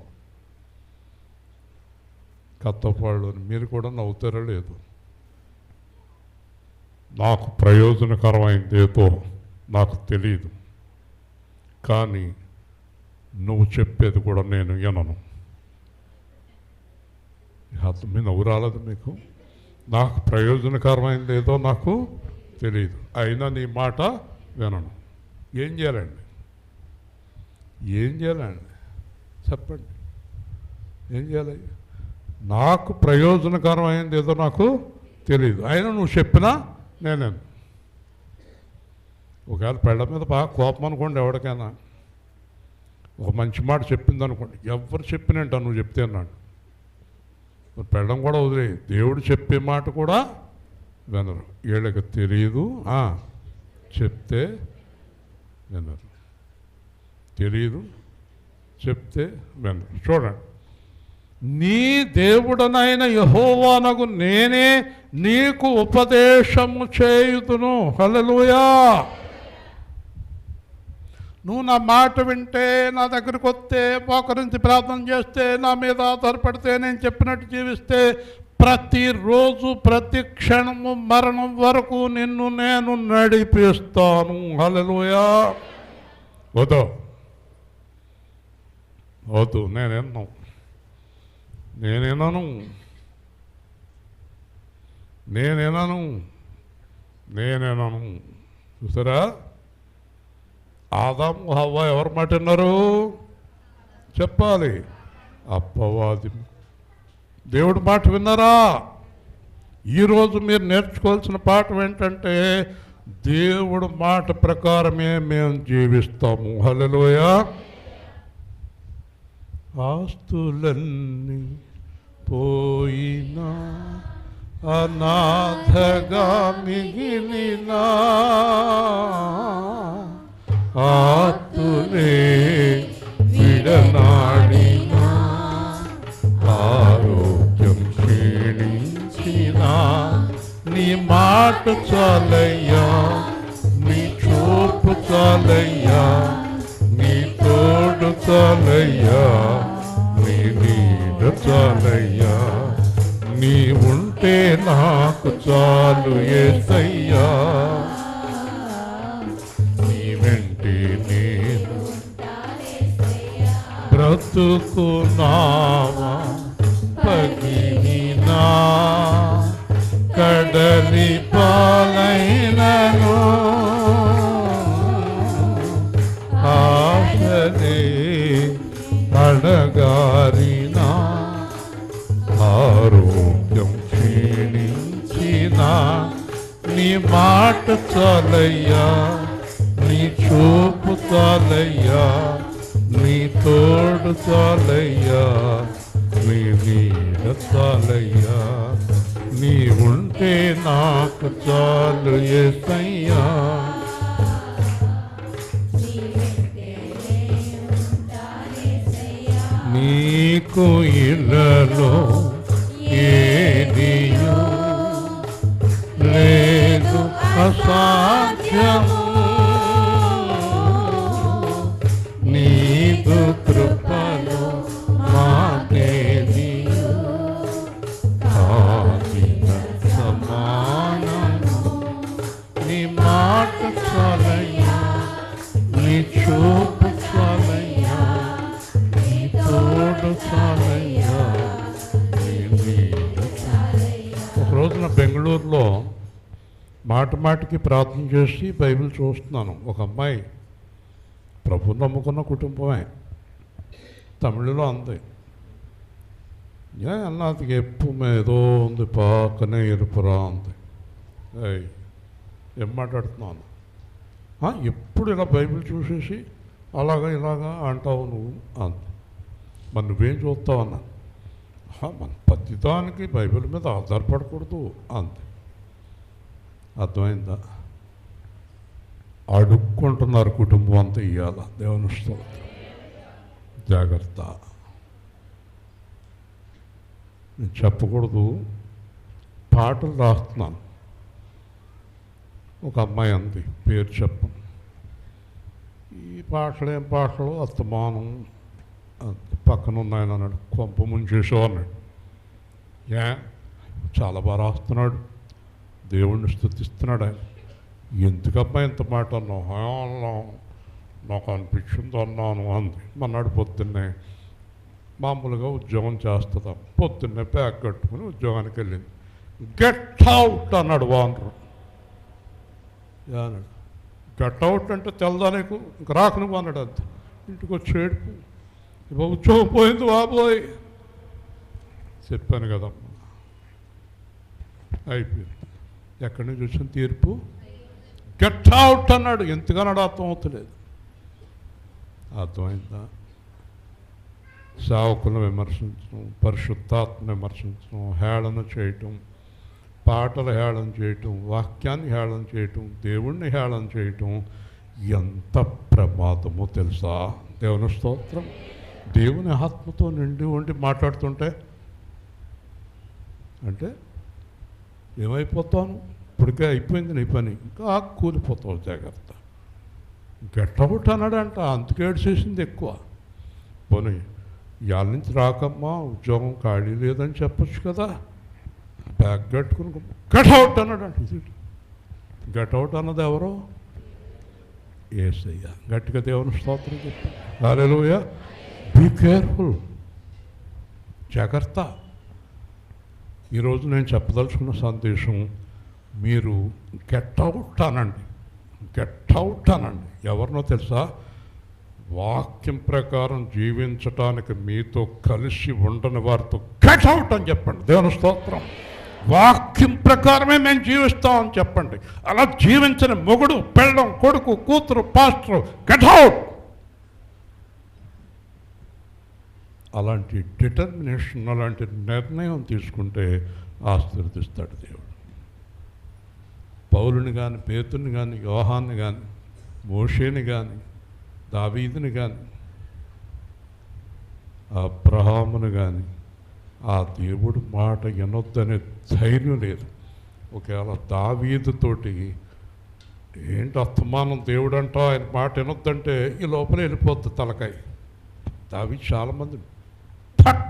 [SPEAKER 2] కత్తపాళ్ళు. మీరు కూడా నవ్వుతారో లేదు? నాకు ప్రయోజనకరమైంది ఏదో నాకు తెలియదు, కానీ నువ్వు చెప్పేది కూడా నేను వినను. మీ నవ్వు రాలేదు మీకు? నాకు ప్రయోజనకరమైంది ఏదో నాకు తెలియదు, అయినా నీ మాట వినను. ఏం చేయాలండి? చెప్పండి, ఏం చేయాలి? నాకు ప్రయోజనకరమైంది ఏదో నాకు తెలియదు, అయినా నువ్వు చెప్పినా నేనే. ఒకవేళ పెళ్ళ మీద బాగా కోపం అనుకోండి, ఎవరికైనా ఒక మంచి మాట చెప్పింది అనుకోండి, ఎవరు చెప్పినంట నువ్వు చెప్తే అన్నాడు. పెళ్ళం కూడా వదిలే, దేవుడు చెప్పే మాట కూడా వినరు. వీళ్ళకి తెలియదు, చెప్తే వినరు. తెలియదు, చెప్తే వినరు. చూడండి, నీ దేవుడనైన యెహోవానగు నేనే నీకు ఉపదేశము చేయుదును. హల్లెలూయా. నువ్వు నా మాట వింటే, నా దగ్గరికి వస్తే, మోకరించి ప్రార్థన చేస్తే, నా మీద ఆధారపడితే, నేను చెప్పినట్టు జీవిస్తే, ప్రతిరోజు ప్రతి క్షణము మరణం వరకు నిన్ను నేను నడిపిస్తాను. హల్లెలూయా. వద్దు వద్దు, నేనేను చూసారా? ఆదాము హవ్వ ఎవరి మాట విన్నారు? చెప్పాలి. అప్పవాది దేవుడి మాట విన్నారా? ఈరోజు మీరు నేర్చుకోవాల్సిన పాఠం ఏంటంటే, దేవుడు మాట ప్రకారమే మేము జీవిస్తాము. హల్లెలూయా. ఆస్తులన్నీ పోయినా, అనాథగా మిగిలినా, ఆతులే విడనాడినా, ఆరోగ్యం క్షీణించినా, నీ మాట చాలయ్యా, నీ చూపు చాలయ్యా, నీ తోడు చాలయ్యా, నీ నీడ చాలయ్యా, నీ ఉంటే నాకు చాలు యేసయ్యా, నీ వెంటే నేను బ్రతుకున్నావా, పగిలినా కడలి పాలైనను, ఆశలే అడగారినా, ఆరోగ్యం క్షీణించినా, నీ మాట చాలయ్యా, నీ చూపు చాలయ్యా, నీ తోడు చాలయ్యా, నీ నీడ చాలయ్యా, నీ ఉంటే నాకు చాలు యేసయ్యా. నీకు ఇళ్ళలో ఏదియో లేదు అసాధ్యము, నీదు కృపలో మాకేదియో కాదిన సమానము, నీ మాట చాలయ్యా, నీ చూపు చాలయ్యా, నీ తోడు చాలయ్యా, నీ నీడ చాలయ్యా. ఒక రోజున బెంగళూరులో మాటికి ప్రార్థన చేసి బైబిల్ చూస్తున్నాను. ఒక అమ్మాయి ప్రభు నమ్ముకున్న కుటుంబమే, తమిళలో అంది. అన్నదికి ఎప్పు ఏదో ఉంది, పాకనే ఎరుపురా అంది. ఏం మాట్లాడుతున్నాను? ఎప్పుడు ఇలా బైబిల్ చూసేసి ఇలాగా అంటావు నువ్వు అంది. మరి నువ్వేం చూస్తావు అన్నా? మన ప్రతిదానికి బైబిల్ మీద ఆధారపడకూడదు అంది. అర్థమైందా? అడుక్కుంటున్నారు కుటుంబం అంతా ఇవ్వాల. దేవుని స్తోత్రం. జాగ్రత్త. నేను చెప్పకూడదు, పాటలు రాస్తున్నాను. ఒక అమ్మాయి అంది, పేరు చెప్పను. ఈ పాటలు ఏం పాటలు అస్తమానం పక్కన ఉన్నాయని అన్నాడు. కొంప ముంచేసావు అన్నాడు. చాలా బాగా రాస్తున్నాడు, దేవుణ్ణి స్తుతిస్తున్నాడు ఆయన. ఎందుకమ్మా ఇంత మాట అన్నావు? నాకు అనిపించింది అన్నాను అంది. మన్నాడు పొద్దున్నే మామూలుగా ఉద్యోగం చేస్తుందా, పొద్దున్నే బ్యాగ్ కట్టుకుని ఉద్యోగానికి వెళ్ళింది. గెట్ అవుట్ అన్నాడు వానరు. అన్నాడు గెట్ అవుట్ అంటే తెలదా నీకు, ఇంక రాకు నువ్వు అన్నాడు. అంతే. ఇంటికి వచ్చి ఏడుపు, ఇవ్వ ఉద్యోగం పోయింది బాబోయ్. చెప్పాను కదమ్మా, అయిపోయింది. ఎక్కడి నుంచి వచ్చిన తీర్పు? గెట్ అవుట్ అన్నాడు. ఎంతగానో అర్థం అవుతలేదు. అర్థమైందా? సేవకులను విమర్శించడం, పరిశుద్ధాత్మను విమర్శించడం, హేళన చేయటం, పాటలు హేళన చేయటం, వాక్యాన్ని హేళన చేయటం, దేవుణ్ణి హేళన చేయటం ఎంత ప్రమాదమో తెలుసా? దేవుని స్తోత్రం. దేవుని ఆత్మతో నిండి ఉండి మాట్లాడుతుంటే అంటే ఏమైపోతాను, ఇప్పటికే అయిపోయింది నీ పని, ఇంకా కూలిపోతావు, జాగ్రత్త. గెట్అవుట్ అన్నాడంట, అందుకే చేసింది ఎక్కువ. పోనీ ఇవాళ నుంచి రాకమ్మా, ఉద్యోగం ఖాళీ లేదని చెప్పొచ్చు కదా, బ్యాగ్ కట్టుకుని గెట్అవుట్ అన్నాడంట. ఇది గెట్అవుట్ అన్నది ఎవరో? యేసయ్య. గట్టిగా దేవుని స్తోత్రం చెప్పి హల్లెలూయా. బీ కేర్ఫుల్, జాగ్రత్త. ఈరోజు నేను చెప్పదలుచుకున్న సందేశం, మీరు గెట్అవుట్ అనండి, గెట్అవుట్ అనండి. ఎవరినో తెలుసా? వాక్యం ప్రకారం జీవించటానికి మీతో కలిసి ఉండని వారితో గెట్అవుట్ అని చెప్పండి. దేవుని స్తోత్రం. వాక్యం ప్రకారమే మేము జీవిస్తామని చెప్పండి. అలా జీవించని మొగుడు, పెళ్ళం, కొడుకు, కూతురు, పాస్టర్ గెట్అవుట్. అలాంటి డిటర్మినేషన్, అలాంటి నిర్ణయం తీసుకుంటే ఆశీర్వదిస్తాడు దేవుడు. పౌలుని కానీ, పేతుని కానీ, యోహాన్ని కానీ, మోషేని కానీ, దావీదుని కానీ, అబ్రహామును కానీ ఆ దేవుడు మాట వినొద్దనే ధైర్యం లేదు. ఒకవేళ దావీదుతోటి ఏంటి అస్తమానం దేవుడు అంటా ఆయన మాట వినొద్దంటే ఈ లోపల వెళ్ళిపోద్ది తలకాయ. దావీదు చాలామంది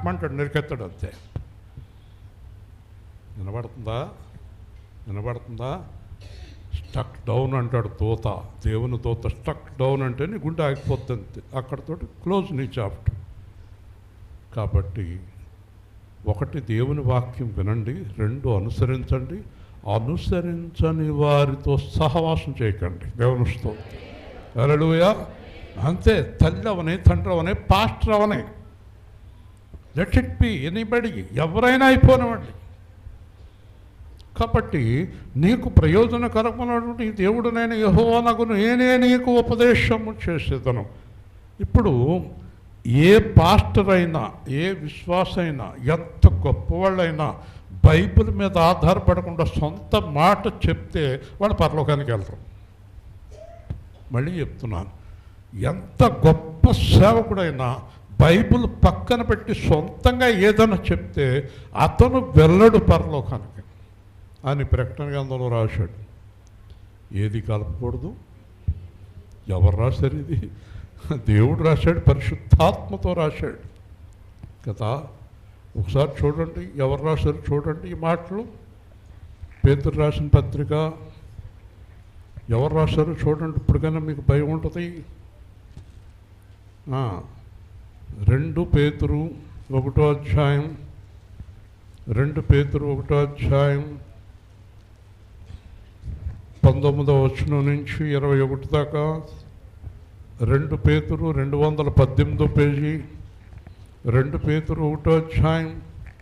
[SPEAKER 2] అంటాడు, నరికెత్తాడు, అంతే. వినబడుతుందా? స్టక్ డౌన్ అంటాడు దూత, దేవుని దూత. స్టక్ డౌన్ అంటే నీ గుండె ఆగిపోతుంది, అక్కడతోటి క్లోజ్ నీ చాప్టర్. కాబట్టి ఒకటి, దేవుని వాక్యం వినండి. రెండు, అనుసరించండి. అనుసరించని వారితో సహవాసం చేయకండి. దేవుని స్తోత్రం. హల్లెలూయా. అంతే. తల్లి అవనే, తండ్రి అవనే, పాస్టర్ అవనే, లెట్ ఇట్ బి ఎనీబడి, ఎవరైనా అయిపోనివ్వండి. కాబట్టి నీకు ప్రయోజనకరమైనటువంటి దేవుడునైన యెహోవానగు నేనే నీకు ఉపదేశము చేసేదను. ఇప్పుడు ఏ పాస్టర్ అయినా, ఏ విశ్వాస అయినా, ఎంత గొప్పవాళ్ళైనా బైబిల్ మీద ఆధారపడకుండా సొంత మాట చెప్తే వాళ్ళు పరలోకానికి వెళ్తారు. మళ్ళీ చెప్తున్నాను, ఎంత గొప్ప సేవకుడైనా బైబిల్ పక్కన పెట్టి సొంతంగా ఏదైనా చెప్తే అతను వెళ్ళడు పరలోకానికి అని ప్రకటన గ్రంథంలో రాశాడు. ఏది కలపకూడదు. ఎవరు రాశారు? ఇది దేవుడు రాశాడు, పరిశుద్ధాత్మతో రాశాడు కదా. ఒకసారి చూడండి, ఎవరు రాశారు చూడండి ఈ మాటలు. పేతురు రాసిన పత్రిక ఎవరు రాశారు చూడండి, ఇప్పటికైనా మీకు భయం ఉంటుంది. 2 పేతురు 1వ అధ్యాయం, 2 పేతురు 1వ అధ్యాయం 19వ వచనం నుంచి 21 దాకా. 2 పేతురు 218వ పేజీ, 2 పేతురు 1వ అధ్యాయం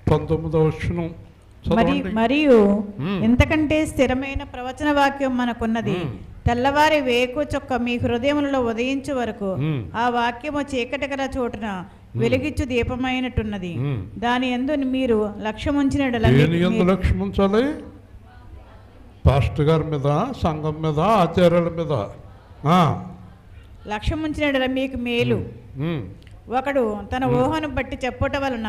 [SPEAKER 2] 19వ వచనం చదవండి.
[SPEAKER 3] మరియు ఎంతకంటే స్థిరమైన ప్రవచన వాక్యం మనకున్నది. తెల్లవారి వేకు చొక్క మీ హృదయములలో ఉదయించు వరకు ఆ వాక్యము చీకటి గల చోటున వెలిగిచ్చు దీపమైనట్టున్నది. దాని యందు మీరు లక్ష్యముంచినట్టు.
[SPEAKER 2] లక్ష్యం ఉంచాలి? పాస్టర్ గారి మీద, సంఘం మీద, ఆచార్యుల మీద
[SPEAKER 3] లక్ష్యముంచినట్టు మీకు మేలు. ఒకడు తన ఊహను బట్టి చెప్పుట వలన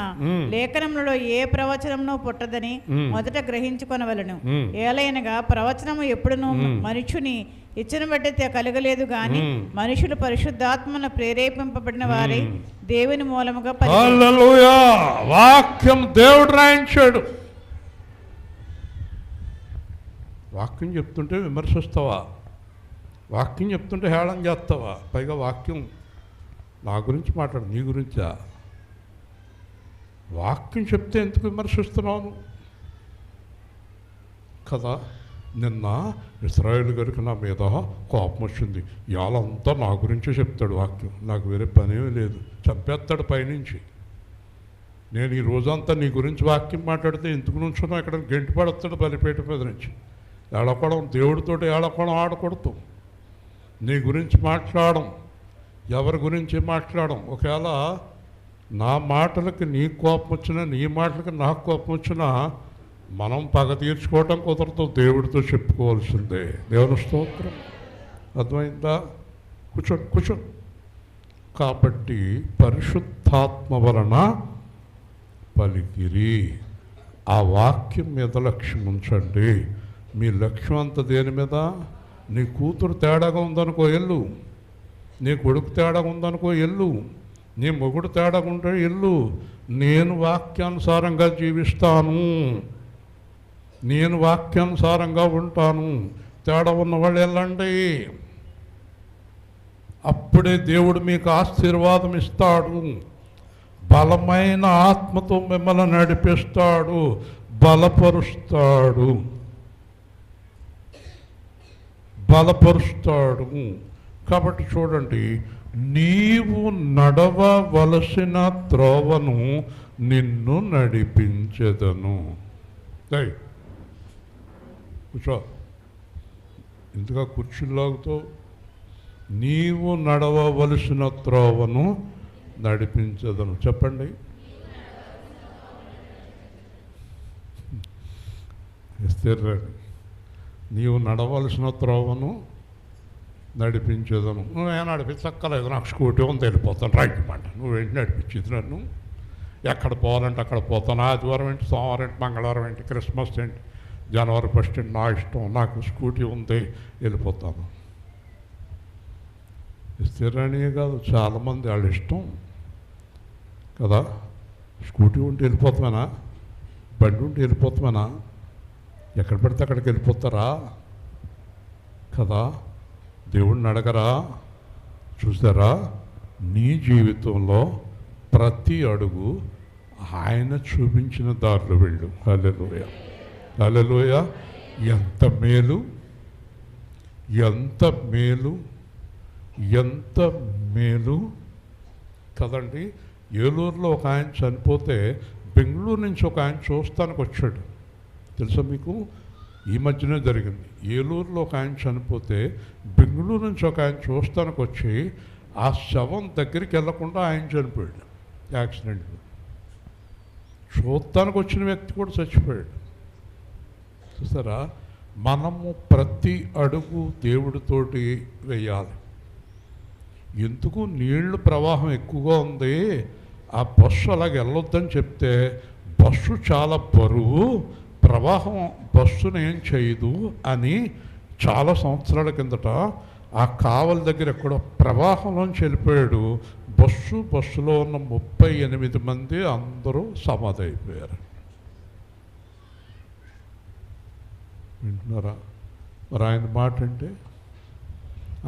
[SPEAKER 3] లేఖనములలో ఏ ప్రవచనమును పుట్టదని మొదట గ్రహించుకొనవలను. ఏలైనగా ప్రవచనము ఎప్పుడునూ మనుషుని ఇచ్చను బట్టి కలగలేదు గాని మనుషులు పరిశుద్ధాత్మను ప్రేరేపింపబడిన వారే దేవుని మూలముగా.
[SPEAKER 2] హల్లెలూయా. వాక్యం దేవుడు రాయించాడు. వాక్యం చెప్తుంటే విమర్శిస్తావా? వాక్యం చెప్తుంటే హేళన చేస్తావా? పైగా వాక్యం నా గురించి మాట్లాడు, నీ గురించా? వాక్యం చెప్తే ఎందుకు విమర్శిస్తున్నాను కదా. నిన్న ఇశ్రాయేలు గారికి నా మీద కోపం వచ్చింది. ఇవాళంతా నా గురించే చెప్తాడు వాక్యం. నాకు వేరే పనేమీ లేదు, చంపేస్తాడు పైనుంచి. నేను ఈ రోజంతా నీ గురించి వాక్యం మాట్లాడితే ఎందుకు నుంచున్నా ఇక్కడ గెంటి పడతాడు బలిపేట మీద నుంచి. ఏడకోవడం, దేవుడితోటి ఏడకోవడం ఆడకూడదు. నీ గురించి మాట్లాడడం, ఎవరి గురించి మాట్లాడడం. ఒకవేళ నా మాటలకి నీ కోపం వచ్చినా, నీ మాటలకి నాకు కోపం వచ్చినా మనం పగ తీర్చుకోవటం కుదరదు, దేవుడితో చెప్పుకోవాల్సిందే. దేవుని స్తోత్రం. అర్థమైందా? కూర్చో. కాబట్టి పరిశుద్ధాత్మ వలన పలికిరి. ఆ వాక్యం మీద లక్ష్యం ఉంచండి. మీ లక్ష్యం అంతా దేని మీద? నీ కూతురు తేడాగా ఉందనుకో ఎల్లు, నీ కొడుకు తేడాగా ఉందనుకో ఎల్లు, నీ మొగుడు తేడాగా ఉంటే ఎల్లు. నేను వాక్యానుసారంగా జీవిస్తాను, నేను వాక్యానుసారంగా ఉంటాను. తేడా ఉన్నవాళ్ళు వెళ్ళండి. అప్పుడే దేవుడు మీకు ఆశీర్వాదం ఇస్తాడు. బలమైన ఆత్మతో మిమ్మల్ని నడిపిస్తాడు, బలపరుస్తాడు. కాబట్టి చూడండి, నీవు నడవవలసిన త్రోవను నిన్ను నడిపించెదను. కూర్చో. ఇంతగా కుర్చీలాగుతో నీవు నడవవలసిన త్రోవను నడిపించదను. చెప్పండి. ఇస్తారండి. నీవు నడవలసిన త్రోవను నడిపించదను. నువ్వేం నడిపించక్కర్లేదు, నాకు స్కూటీ ఉంది, వెళ్ళిపోతాను. రైట్ మాట. నువ్వేంటి నడిపించేది నన్ను? ఎక్కడ పోవాలంటే అక్కడ పోతాను. ఆదివారం ఏంటి, సోమవారం ఏంటి, మంగళవారం ఏంటి, క్రిస్మస్ ఏంటి, జనవరి 1 ఏంటి, నా ఇష్టం. నాకు స్కూటీ ఉంది, వెళ్ళిపోతాను. ఇస్తారని కాదు, చాలామంది వాళ్ళ ఇష్టం కదా. స్కూటీ ఉంటే వెళ్ళిపోతామేనా? బండి ఉంటే వెళ్ళిపోతామేనా? ఎక్కడ పడితే అక్కడికి వెళ్ళిపోతారా కదా. దేవుడిని అడగరా? చూసారా, నీ జీవితంలో ప్రతి అడుగు ఆయన చూపించిన దారిలో వెళ్ళు. హల్లెలూయా, హల్లెలూయా. ఎంత మేలు, ఎంత మేలు, ఎంత మేలు కదండి. ఏలూరులో ఒక ఆయన చనిపోతే బెంగళూరు నుంచి ఒక ఆయన చూస్తానికి వచ్చాడు. తెలుసా మీకు? ఈ మధ్యనే జరిగింది. ఏలూరులో ఒక ఆయన చనిపోతే బెంగళూరు నుంచి ఒక ఆయన చూస్తానికి వచ్చి ఆ శవం దగ్గరికి వెళ్లకుండా ఆయన చనిపోయాడు యాక్సిడెంట్లో. చూస్తానికి వచ్చిన వ్యక్తి కూడా చచ్చిపోయాడు. చూసారా, మనము ప్రతి అడుగు దేవుడితోటి వేయాలి. ఎందుకు? నీళ్లు ప్రవాహం ఎక్కువగా ఉంది, ఆ బస్సు అలాగ వెళ్ళొద్దని చెప్తే బస్సు చాలా బరువు, ప్రవాహం బస్సును ఏం చేయదు అని చాలా సంవత్సరాల కిందట ఆ కావలి దగ్గర ఎక్కడో ప్రవాహంలోంచి వెళ్ళిపోయాడు. బస్సులో ఉన్న 38 మంది అందరూ సమాధి అయిపోయారు. వింటున్నారా? మరి ఆయన మాట అంటే,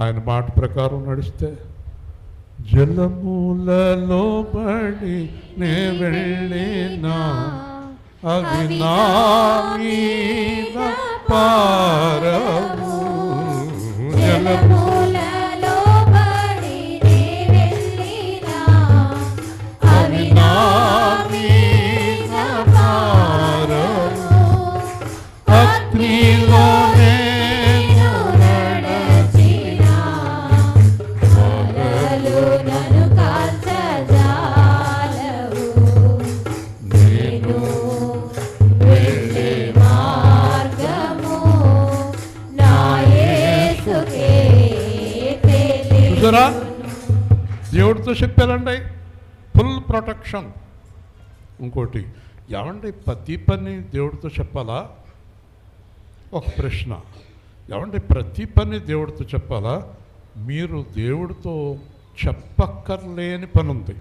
[SPEAKER 2] ఆయన మాట ప్రకారం నడిస్తే జలమూలలో పడి నే వెళ్ళినా అవి నా మీద పారవు.
[SPEAKER 1] జలమూలలో పడి నే వెళ్ళినా అవి నా మీద పారవు.
[SPEAKER 2] అగ్నిలో
[SPEAKER 1] నేను నడచినా పొగలు నన్ను కాల్చజాలవు. నేను వెళ్ళే మార్గము నా యేసుకే తెలియను.
[SPEAKER 2] చూసారా, దేవుడితో చెప్పారండి, ఫుల్ ప్రొటెక్షన్. ఇంకోటి, ఏమండి ప్రతి పని దేవుడితో చెప్పాలా? ఒక ప్రశ్న. ఏమండి ప్రతి పని దేవుడితో చెప్పాలా? మీరు దేవుడితో చెప్పక్కర్లేని పని ఉంది.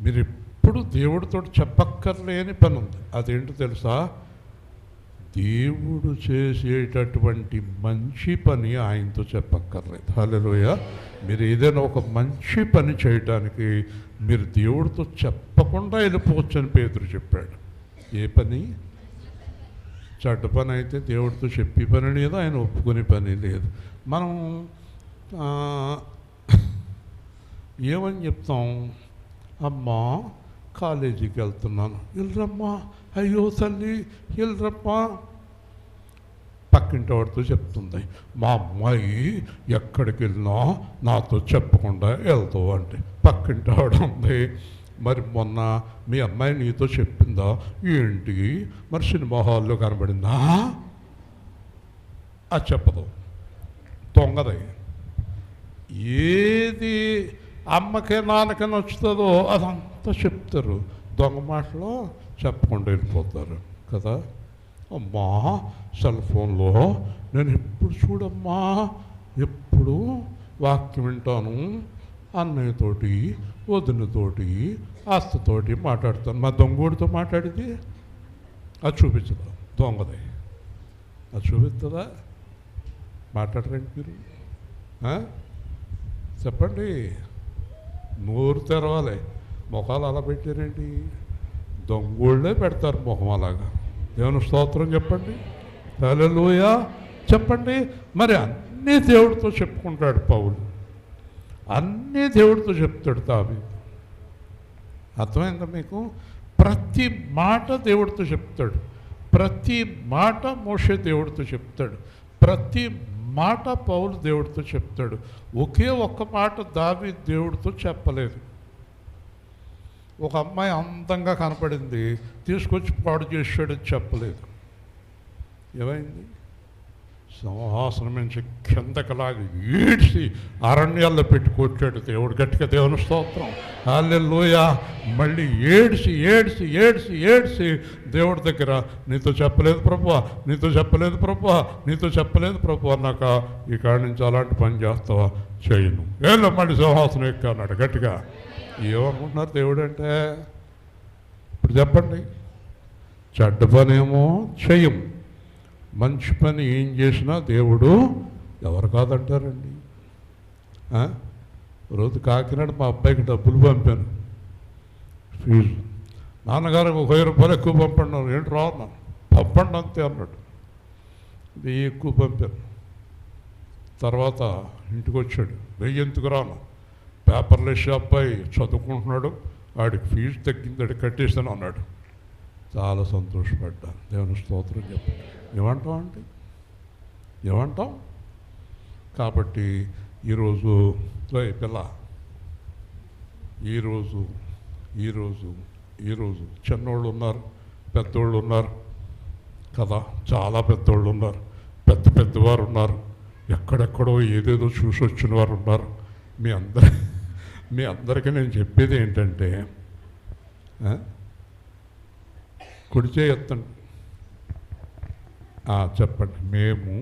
[SPEAKER 2] మీరు ఎప్పుడు దేవుడితో చెప్పక్కర్లేని పని ఉంది. అదేంటో తెలుసా? దేవుడు చేసేటటువంటి మంచి పని ఆయనతో చెప్పక్కర్లేదు. హల్లెలూయా. మీరు ఏదైనా ఒక మంచి పని చేయడానికి మీరు దేవుడితో చెప్పకుండా వెళ్ళిపోవచ్చు అని పేతురు చెప్పాడు. ఏ పని? చెడ్డ పని అయితే దేవుడితో చెప్పే పని లేదు, ఆయన ఒప్పుకునే పని లేదు. మనం ఏమని చెప్తాం? అమ్మా కాలేజీకి వెళ్తున్నాను, వెళ్ళరమ్మా. అయ్యో తల్లి వెళ్ళరమ్మా. పక్కింటి వాడితో చెప్తుంది, మా అమ్మాయి ఎక్కడికి వెళ్ళినా నాతో చెప్పకుండా వెళ్తావు అంటే. పక్కింటి వాడు ఉంది, మరి మొన్న మీ అమ్మాయి నీతో చెప్పిందా ఏంటి, మరి సినిమా హాల్లో కనబడిందా? అది చెప్పదు, దొంగది. ఏది అమ్మకే నాన్నకే నచ్చుతుందో అదంతా చెప్తారు, దొంగ మాటలో చెప్పకుండా వెళ్ళిపోతారు కదా. అమ్మా సెల్ ఫోన్లో నేను ఎప్పుడు చూడమ్మా, ఎప్పుడు వాక్యం వింటాను, అన్నయ్యతోటి వదినతోటి అత్తతోటి మాట్లాడతాను. మా దొంగోడితో మాట్లాడితే అది చూపించదు, దొంగది. అది చూపిస్తుందా? మాట్లాడరండి మీరు, చెప్పండి. నోరు తెరవాలి, ముఖాలు అలా పెట్టారేంటి? దొంగోళ్ళే పెడతారు ముఖం అలాగా. దేవుని స్తోత్రం చెప్పండి, హల్లెలూయా చెప్పండి. మరి అన్నీ దేవుడితో చెప్పుకుంటాడు పౌలు, అన్నీ దేవుడితో చెప్తాడు దావీదు. అర్థమైందా మీకు? ప్రతి మాట దేవుడితో చెప్తాడు, ప్రతి మాట మోషే దేవుడితో చెప్తాడు, ప్రతి మాట పౌలు దేవుడితో చెప్తాడు. ఒకే ఒక్క మాట దావీదు దేవుడితో చెప్పలేదు. ఒక అమ్మాయి అందంగా కనపడింది, తీసుకొచ్చి పాడు చేసాడని చెప్పలేదు. ఏమైంది? సింహాసనం నుంచి కిందకలాగి ఈడ్చి అరణ్యాల్లో పెట్టి కొట్టాడు దేవుడు. గట్టిగా దేవుని స్తోత్రం, హల్లెలూయా. మళ్ళీ ఏడ్చి ఏడ్చి ఏడ్చి ఏడ్చి దేవుడి దగ్గర నీతో చెప్పలేదు ప్రభువా, నీతో చెప్పలేదు ప్రభువా, నీతో చెప్పలేదు ప్రభువా, అన్నాక ఈ కాడి నుంచి అలాంటి పని చేస్తావా, చేయను. ఏళ్ళ మళ్ళీ సింహాసనం ఎక్కి అన్నాడు గట్టిగా. ఏమనుకుంటున్నారు దేవుడు అంటే? ఇప్పుడు చెప్పండి, చెడ్డ పనేమో చెయ్యం, మంచి పని ఏం చేసినా దేవుడు ఎవరు కాదంటారండి. రోజు కాకినాడ మా అబ్బాయికి డబ్బులు పంపాను, ఫీజు. నాన్నగారికి 1000 రూపాయలు ఎక్కువ పంపండి. ఏంటి రాను, పంపండి అంతే అన్నాడు. 1000 ఎక్కువ పంపాను. తర్వాత ఇంటికి వచ్చాడు, 1000 ఎందుకు రాను, పేపర్లు వేసే అబ్బాయి చదువుకుంటున్నాడు, వాడికి ఫీజు తగ్గింది, కట్టేస్తాను అన్నాడు. చాలా సంతోషపడ్డాను. దేవుని స్తోత్రం చెప్పండి. ఏమంటాం అంటే ఏమంటాం? కాబట్టి ఈరోజు పిల్ల ఈరోజు ఈరోజు ఈరోజు చిన్నోళ్ళు ఉన్నారు, పెద్దోళ్ళు ఉన్నారు కదా, చాలా పెద్దోళ్ళు ఉన్నారు, పెద్ద పెద్దవారు ఉన్నారు, ఎక్కడెక్కడో ఏదేదో చూసి వచ్చిన వారు ఉన్నారు. మీ అందరికీ నేను చెప్పేది ఏంటంటే, కుడిచే ఎత్తండి, చెప్పండి. మేము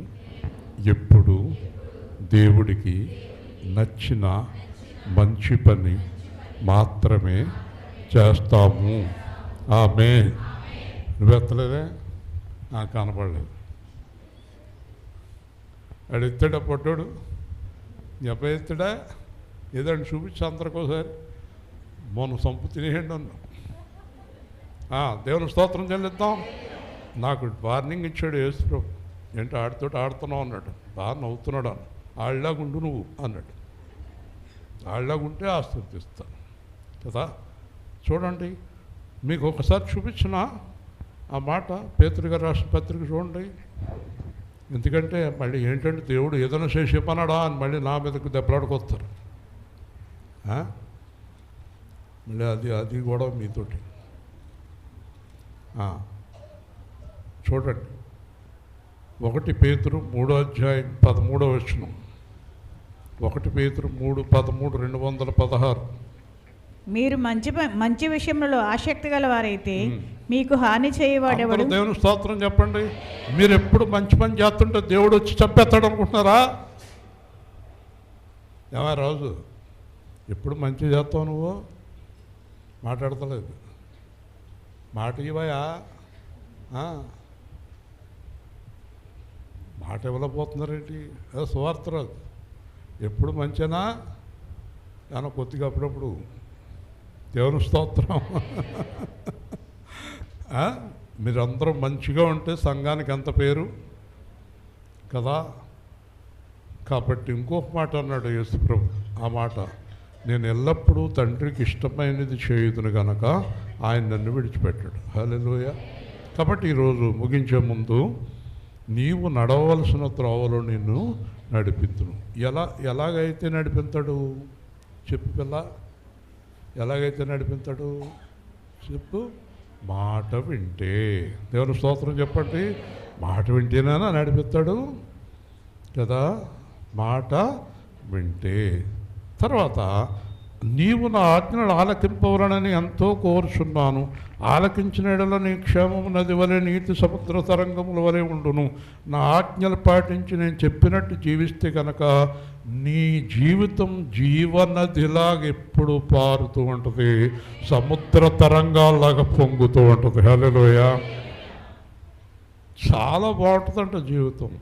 [SPEAKER 2] ఎప్పుడు దేవుడికి నచ్చిన మంచి పని మాత్రమే చేస్తాము. ఆమేన్. నువ్వు ఎత్తలేదే? కనపడలేదు. వాడు ఎత్తాడా పొట్టాడు? అబ్బాయి ఎత్తాడా? ఏదండి చూపించి అందరికోసారి. మొన్న సంపు తినేయండి నన్ను. దేవుని స్తోత్రం చెల్లిద్దాం. నాకు వార్నింగ్ ఇచ్చాడు యేసు. ఏంటి ఆడితోటి ఆడుతున్నావు అన్నాడు. బాగా నవ్వుతున్నాడు అన్న. ఆళ్ళలాగుండు నువ్వు అన్నాడు. ఆళ్ళలాగుంటే ఆశీర్వదిస్తాను కదా. చూడండి, మీకు ఒకసారి చూపించిన ఆ మాట పేతురు గారు రాసిన పత్రిక చూడండి. ఎందుకంటే మళ్ళీ ఏంటంటే దేవుడు ఏదైనా చేసి చెప్పన్నాడా అని మళ్ళీ నా మీదకు దెబ్బలాడుకొస్తారు. మళ్ళీ అది కూడా మీతోటి. చూడండి, 1 పేతురు 3వ అధ్యాయం 13వ వచనం. 1 పేతురు 3:13, 216.
[SPEAKER 3] మీరు మంచి విషయంలో ఆసక్తి గల వారైతే మీకు హాని చేయవాడెవడు?
[SPEAKER 2] దేవుని స్తోత్రం చెప్పండి. మీరు ఎప్పుడు మంచి పని చేస్తుంటే దేవుడు వచ్చి చంపేస్తాడు అనుకుంటున్నారా? ఏమా రాజు, ఎప్పుడు మంచి చేస్తావు నువ్వు? మాట్లాడతలేదు. మాట ఇవ్వయా? మాట ఇవ్వలేకపోతున్నారేంటి? ఏదో సువార్త రాదు. ఎప్పుడు మంచినా ఏమన్నా కొద్దిగా అప్పుడప్పుడు దేవుని స్తోత్రం. మీరందరూ మంచిగా ఉంటే సంఘానికి ఎంత పేరు కదా. కాబట్టి ఇంకొక మాట అన్నాడు యేసు ప్రభు. ఆ మాట, నేను ఎల్లప్పుడూ తండ్రికి ఇష్టమైనది చేయుదును గనక ఆయన నన్ను విడిచిపెట్టాడు. హల్లెలూయా. కాబట్టి ఈరోజు ముగించే ముందు, నీవు నడవలసిన త్రోవలో నిన్ను నడిపించును. ఎలాగైతే నడిపిస్తాడు చెప్పు పిల్ల? ఎలాగైతే నడిపిస్తాడు చెప్పు? మాట వింటే. దేవుని స్తోత్రం చెప్పండి. మాట వింటేనా నడిపిస్తాడు కదా, మాట వింటే. తర్వాత నీవు నా ఆజ్ఞలు ఆలకింపవలనని ఎంతో కోరుచున్నాను. ఆలకించిన ఎడల నీ క్షేమము నది వలె నీతి సముద్ర తరంగముల వలె ఉండును. నా ఆజ్ఞలు పాటించి నేను చెప్పినట్టు జీవిస్తే కనుక నీ జీవితం జీవనదిలాగా ఎప్పుడు పారుతూ ఉంటుంది, సముద్ర తరంగాల్లాగా పొంగుతూ ఉంటుంది. హల్లెలూయా. చాలా బాగుంటుందంట జీవితం,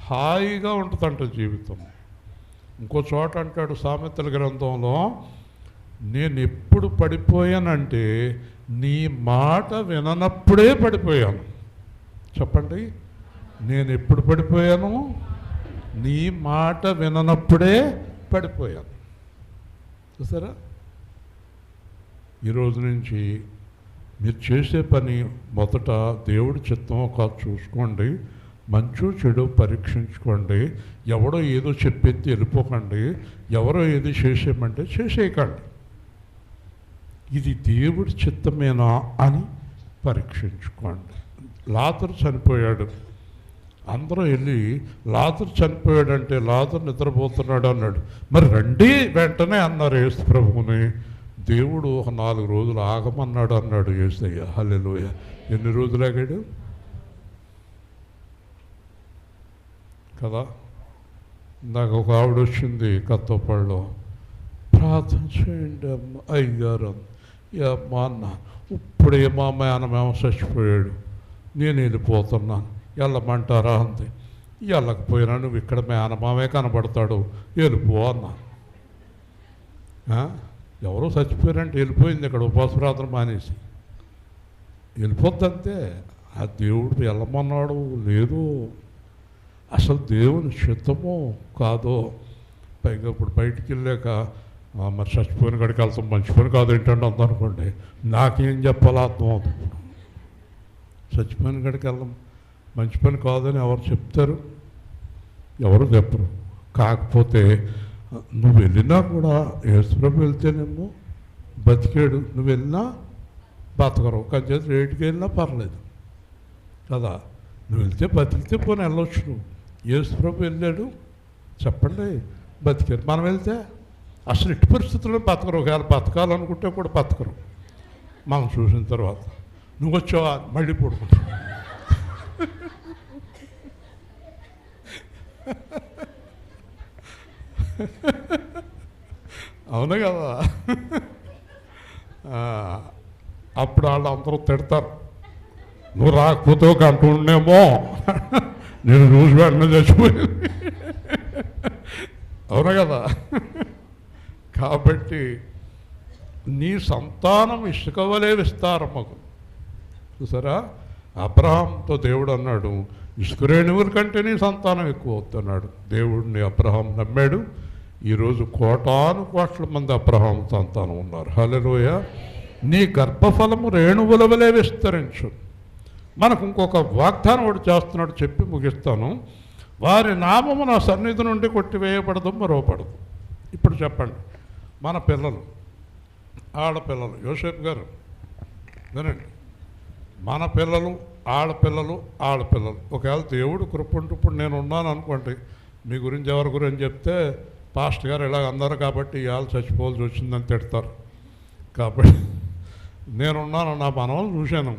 [SPEAKER 2] హాయిగా ఉంటుందంట జీవితం. ఇంకో చోట అంటాడు సామెతల గ్రంథంలో, నేను ఎప్పుడు పడిపోయానంటే నీ మాట విననప్పుడే పడిపోయాను. చెప్పండి, నేను ఎప్పుడు పడిపోయాను? నీ మాట విననప్పుడే పడిపోయాను. చూసారా? ఈరోజు నుంచి మీరు చేసే పని మొదట దేవుడి చిత్తం కాదు చూసుకోండి, మంచు చెడు పరీక్షించుకోండి. ఎవడో ఏదో చెప్పెత్తి వెళ్ళిపోకండి, ఎవరో ఏదో చేసేయమంటే చేసేయకండి. ఇది దేవుడి చిత్తమేనా అని పరీక్షించుకోండి. లాజరు చనిపోయాడు, అందరూ వెళ్ళి లాజరు చనిపోయాడంటే లాజరు నిద్రపోతున్నాడు అన్నాడు. మరి రండి వెంటనే అన్నారు యేసు ప్రభువుని. దేవుడు ఒక 4 రోజులు ఆగమన్నాడు అన్నాడు యేసయ్య. హల్లెలూయా. ఎన్ని రోజులు ఆగాడు కదా? నాకు ఒక ఆవిడ వచ్చింది కత్తోపల్లో, ప్రార్థన చేయండి అమ్మ అయ్యారు. అమ్మ అన్న, ఇప్పుడే మా మేనమేమో చచ్చిపోయాడు, నేను వెళ్ళిపోతున్నాను, వెళ్ళమంటారా అంది. వెళ్ళకపోయినా నువ్వు ఇక్కడ మేనమామే కనబడతాడు, వెళ్ళిపో అన్నా. ఎవరో చచ్చిపోయారంటే వెళ్ళిపోయింది, ఇక్కడ ఉపవాస ప్రార్థన మానేసి వెళ్ళిపోద్దంతే. ఆ దేవుడు వెళ్ళమన్నాడు లేదు, అసలు దేవుని చిత్తమో కాదో. పైగా ఇప్పుడు బయటికి వెళ్ళాక మరి చచ్చిపోయిన కాడికి వెళ్తాం, మంచి పని కాదు ఏంటంటే అందనుకోండి, నాకేం చెప్పాలో అర్థం అవుతుంది. చచ్చిపోయిన కాడికి వెళ్దాం మంచి పని కాదని ఎవరు చెప్తారు? ఎవరు చెప్పరు. కాకపోతే నువ్వు వెళ్ళినా కూడా యేసుప్రభు వెళ్తేనేమో బతికాడు, నువ్వు వెళ్ళినా బతకరు. కానీ చేతి రేటుకి వెళ్ళినా పర్లేదు కదా. నువ్వు వెళ్తే బతికితే పోనీ వెళ్ళొచ్చు. నువ్వు యేసుప్రభు వెళ్ళాడు చెప్పండి, బతికారు. మనం వెళ్తే అసలు ఇటు పరిస్థితుల్లో బతకరు. ఒకవేళ బతకాలనుకుంటే కూడా బతకరు. మనం చూసిన తర్వాత నువ్వు వచ్చావా మళ్ళీ పడుకుంటావు. అవును కదా. అప్పుడు వాళ్ళు అందరూ తిడతారు, నువ్వు రాకపోతే ఒక గంట ఉండేమో, నేను రోజు వెంటనే చచ్చిపోయింది. అవును కదా. కాబట్టి నీ సంతానం ఇసుక వలె విస్తారమగు. చూసారా, అబ్రహాంతో దేవుడు అన్నాడు, ఇసుక రేణువుల కంటే నీ సంతానం ఎక్కువ అవుతున్నాడు. దేవుడిని అబ్రహాం నమ్మాడు. ఈరోజు 1,000,000 మంది అబ్రహాం సంతానం ఉన్నారు. హల్లెలూయా. నీ గర్భఫలము రేణువుల వలె విస్తరించు. మనకు ఇంకొక వాగ్దానం ఒకటి చేస్తున్నాడు, చెప్పి ముగిస్తాను. వారి నామము నా సన్నిధి నుండి కొట్టివేయబడదు, మరోపడదు. ఇప్పుడు చెప్పండి, మన పిల్లలు ఆడపిల్లలు, యోసేపు గారు వినండి, మన పిల్లలు ఆడపిల్లలు ఒకవేళ దేవుడు కృపంటూ ఇప్పుడు నేను ఉన్నాను అనుకోండి, మీ గురించి ఎవరి గురించి చెప్తే పాస్టర్ గారు ఇలాగ అన్నారు కాబట్టి ఇవాళ చచ్చిపోవాల్సి వచ్చిందని తిడతారు. కాబట్టి నేనున్నాను, నా మనవలు చూశాను.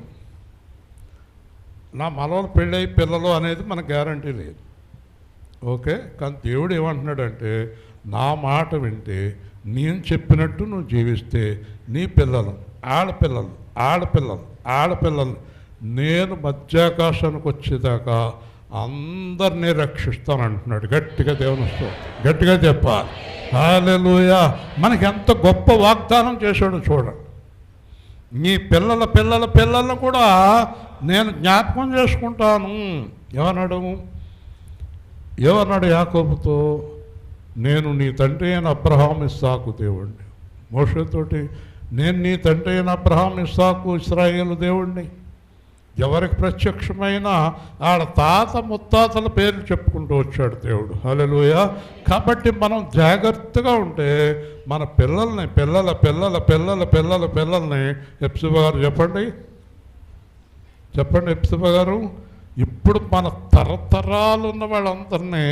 [SPEAKER 2] నా మనవలు పెళ్ళయి పిల్లలు అనేది మనకు గ్యారంటీ లేదు, ఓకే. కానీ దేవుడు ఏమంటున్నాడంటే, నా మాట వింటే నేను చెప్పినట్టు నువ్వు జీవిస్తే నీ పిల్లలు ఆడపిల్లలు నేను మధ్యాకాశానికి వచ్చేదాకా అందరినీ రక్షిస్తానంటున్నాడు. గట్టిగా దేవుని గట్టిగా చెప్పాలి. హల్లెలూయా. మనకి ఎంత గొప్ప వాగ్దానం చేశాడు చూడండి. నీ పిల్లలను కూడా నేను జ్ఞాపకం చేసుకుంటాను. ఏమన్నాడు యాకోబుతో? నేను నీ తండ్రి అయిన అబ్రహాం ఇస్సాకు దేవుణ్ణి. మోషేతోటి నేను నీ తండ్రి అయిన అబ్రహాం ఇస్సాకు ఇశ్రాయేలు దేవుణ్ణి. ఎవరికి ప్రత్యక్షమైన ఆడ తాత ముత్తాతల పేర్లు చెప్పుకుంటూ వచ్చాడు దేవుడు. హల్లెలూయా. కాబట్టి మనం జాగ్రత్తగా ఉంటే మన పిల్లల్ని పిల్లల పిల్లల పిల్లల పిల్లల పిల్లల్ని ఎప్సిబా గారు చెప్పండి ఎప్సిబా గారు, ఇప్పుడు మన తరతరాలు ఉన్న వాళ్ళందరినీ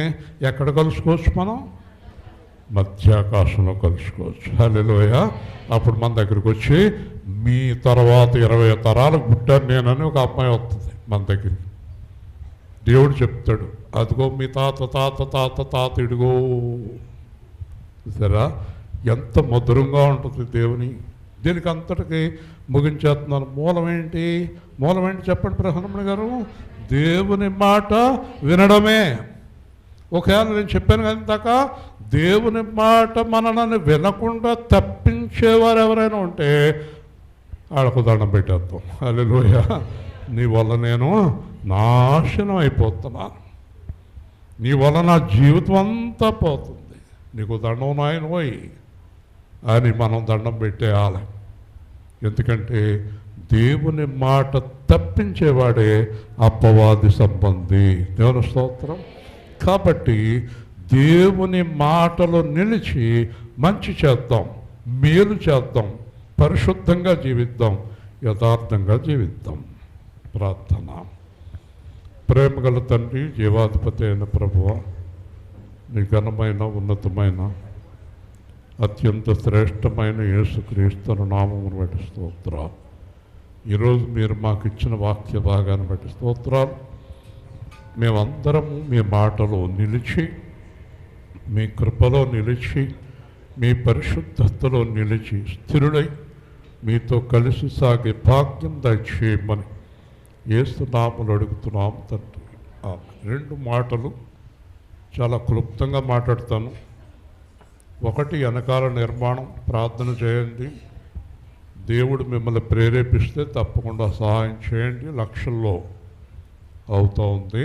[SPEAKER 2] ఎక్కడ కలుసుకోవచ్చు? మనం మధ్యాకాశంలో కలుసుకోవచ్చు. హల్లెలూయా. అప్పుడు మన దగ్గరికి వచ్చి మీ తర్వాత 20 తరాలకు పుట్టాను నేనని ఒక అమ్మాయి వస్తుంది మన దగ్గరికి. దేవుడు చెప్తాడు, అదిగో మీ తాత తాత తాత తాత ఇడిగో. సరే, ఎంత మధురంగా ఉంటుంది దేవుని. దీనికి అంతటికి ముగించేస్తున్నాను. మూలం ఏంటి చెప్పండి ప్రహ్లాద్ గారు? దేవుని మాట వినడమే. ఒకవేళ నేను చెప్పాను కదా ఇందాక, దేవుని మాట మనల్ని వినకుండా తప్పించేవారు ఎవరైనా ఉంటే ఆడకు దండం పెట్టేద్దాం. హల్లెలూయా. నీ వల్ల నేను నాశనం అయిపోతున్నాను, నీ వల్ల నా జీవితం అంతా పోతుంది, నీకు దండం నాయన పోయి అని మనం దండం పెట్టేయాలి. ఎందుకంటే దేవుని మాట తప్పించేవాడే అపవాది సంబంధి. దేవుని స్తోత్రం. కాబట్టి దేవుని మాటలో నిలిచి మంచి చేద్దాం, మేలు చేద్దాం, పరిశుద్ధంగా జీవిద్దాం, యథార్థంగా జీవిద్దాం. ప్రార్థన. ప్రేమగల తండ్రి, జీవాధిపతి అయిన ప్రభువా, నీ ఘనమైన ఉన్నతమైన అత్యంత శ్రేష్టమైన యేసుక్రీస్తు నామమును బట్టి స్తోత్రాలు. ఈరోజు మీరు మాకు ఇచ్చిన వాక్య భాగాన్ని బట్టి స్తోత్రాలు. మేమందరము మీ మాటలో నిలిచి, మీ కృపలో నిలిచి, మీ పరిశుద్ధతలో నిలిచి స్థిరుడై మీతో కలిసి సాగే భాగ్యం దయచేయమని యేసు నామములో అడుగుతున్నాము తండ్రి. 2 మాటలు చాలా క్లుప్తంగా మాట్లాడతాను. ఒకటి, వెనకాల నిర్మాణం ప్రార్థన చేయండి. దేవుడు మిమ్మల్ని ప్రేరేపిస్తే తప్పకుండా సహాయం చేయండి, లక్షల్లో అవుతూ ఉంది.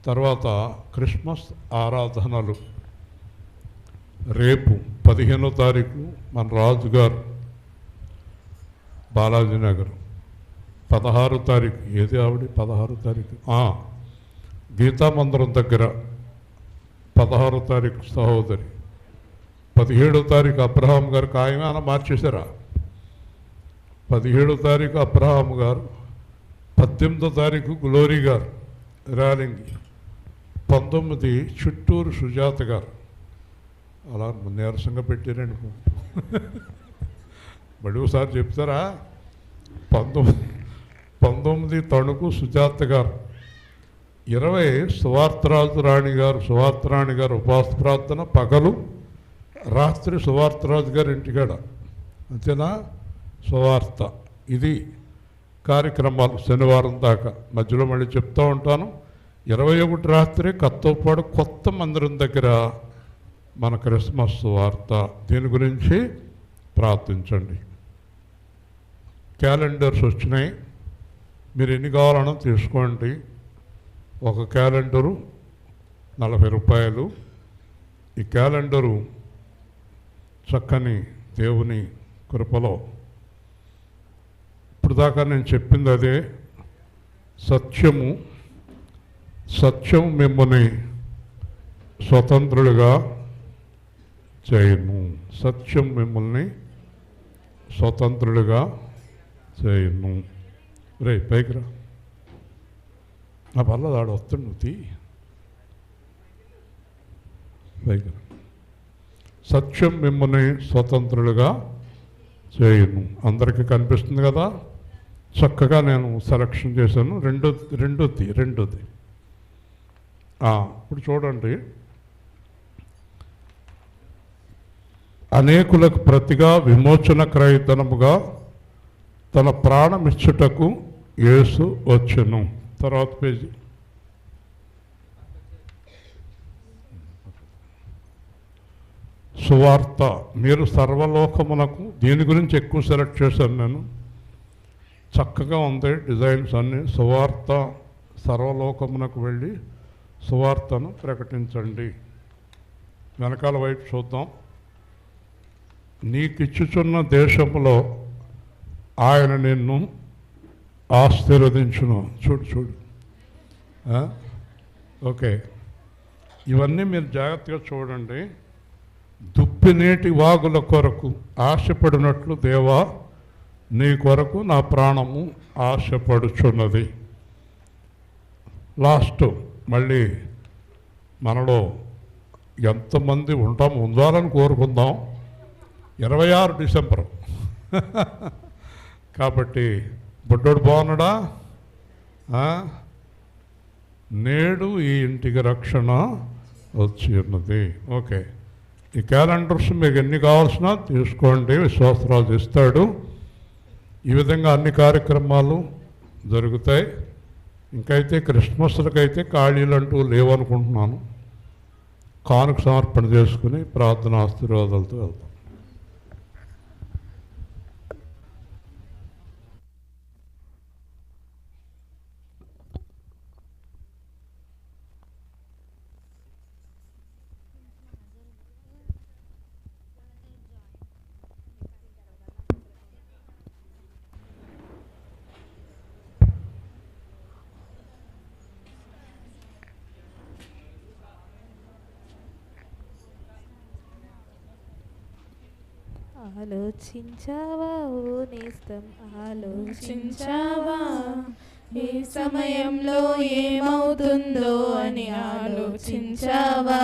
[SPEAKER 2] తర్వాత క్రిస్మస్ ఆరాధనలు రేపు 15వ తారీఖు మన రాజుగారు బాలాజీ నగర్, 16వ తారీఖు ఏది ఆవిడ 16వ తారీఖు గీతా మందిరం దగ్గర, 16వ తారీఖు సహోదరి, 17వ తారీఖు అబ్రహాం గారు ఖాయమేనా మార్చేశారా? 17వ తారీఖు అబ్రహాం గారు, 18వ తారీఖు గ్లోరీ గారు ర్యాలింగ్, 19 చిట్టూరు సుజాత గారు. అలా నీరసంగా పెట్టారండి. మళ్ళీ ఒకసారి చెప్తారా? 19 తణుకు సుజాత గారు, 20 సువార్తరాజు రాణి గారు ఉపవాస ప్రార్థన పగలు, రాత్రి సువార్తరాజు గారు ఇంటికాడ. అంతేనా? సువార్త. ఇది కార్యక్రమాలు శనివారం దాకా. మధ్యలో మళ్ళీ చెప్తూ ఉంటాను. 21 రాత్రి కత్తోపాడు కొత్త మందిరం దగ్గర మన క్రిస్మస్ వార్త. దీని గురించి ప్రార్థించండి. క్యాలెండర్స్ వచ్చినాయి, మీరు ఎన్ని కావాలనో తీసుకోండి. ఒక క్యాలెండరు 40 రూపాయలు. ఈ క్యాలెండరు చక్కని దేవుని కృపలో ఇప్పుడు దాకా నేను చెప్పింది అదే. సత్యం మిమ్మల్ని స్వతంత్రులుగా చేయను. సత్యం మిమ్మల్ని స్వతంత్రులుగా చేయను. రే పైకి రా, నా వల్ల ఆడ వస్తుండు, పైకి రా. సత్యం మిమ్మల్ని స్వతంత్రులుగా చేయను. అందరికీ కనిపిస్తుంది కదా? చక్కగా నేను సెలక్షన్ చేశాను. రెండోది ఇప్పుడు చూడండి. అనేకులకు ప్రతిగా విమోచన క్రయధనముగా తన ప్రాణమిచ్చుటకు యేసు వచ్చెను. తర్వాత పేజీ. సువార్త. మీరు సర్వలోకమునకు, దీని గురించి ఎక్కువ సెలెక్ట్ చేశాను నేను. చక్కగా ఉంది డిజైన్స్ అన్నీ. సువార్త, సర్వలోకమునకు వెళ్ళి సువార్తను ప్రకటించండి. వెనకాల వైపు చూద్దాం. నీకిచ్చుచున్న దేశంలో ఆయన నిన్ను ఆశీర్వదించును. చూడు చూడు. ఓకే, ఇవన్నీ మీరు జాగ్రత్తగా చూడండి. దుప్పినీటి వాగుల కొరకు ఆశపడినట్లు దేవా నీ కొరకు నా ప్రాణము ఆశపడుచున్నది. లాస్ట్ మళ్ళీ మనలో ఎంతమంది ఉండాలని కోరుకుందాం. 26 డిసెంబర్ కాబట్టి బుడ్డోడు బాగున్నాడా? నేడు ఈ ఇంటికి రక్షణ వచ్చి ఉన్నది. ఓకే, ఈ క్యాలెండర్స్ మీకు ఎన్ని కావాల్సినా తీసుకోండి, విశ్వాసరాజు ఇస్తాడు. ఈ విధంగా అన్ని కార్యక్రమాలు జరుగుతాయి. ఇంకైతే క్రిస్మస్లకైతే ఖాళీలు అంటూ లేవనుకుంటున్నాను. కానుక సమర్పణ చేసుకుని ప్రార్థన ఆశీర్వాదాలతో వెళ్తాం.
[SPEAKER 1] ఆలోచించావా ఓ నేస్తం, ఆలోచించావా ఏ సమయంలో ఏమవుతుందో అని ఆలోచించావా?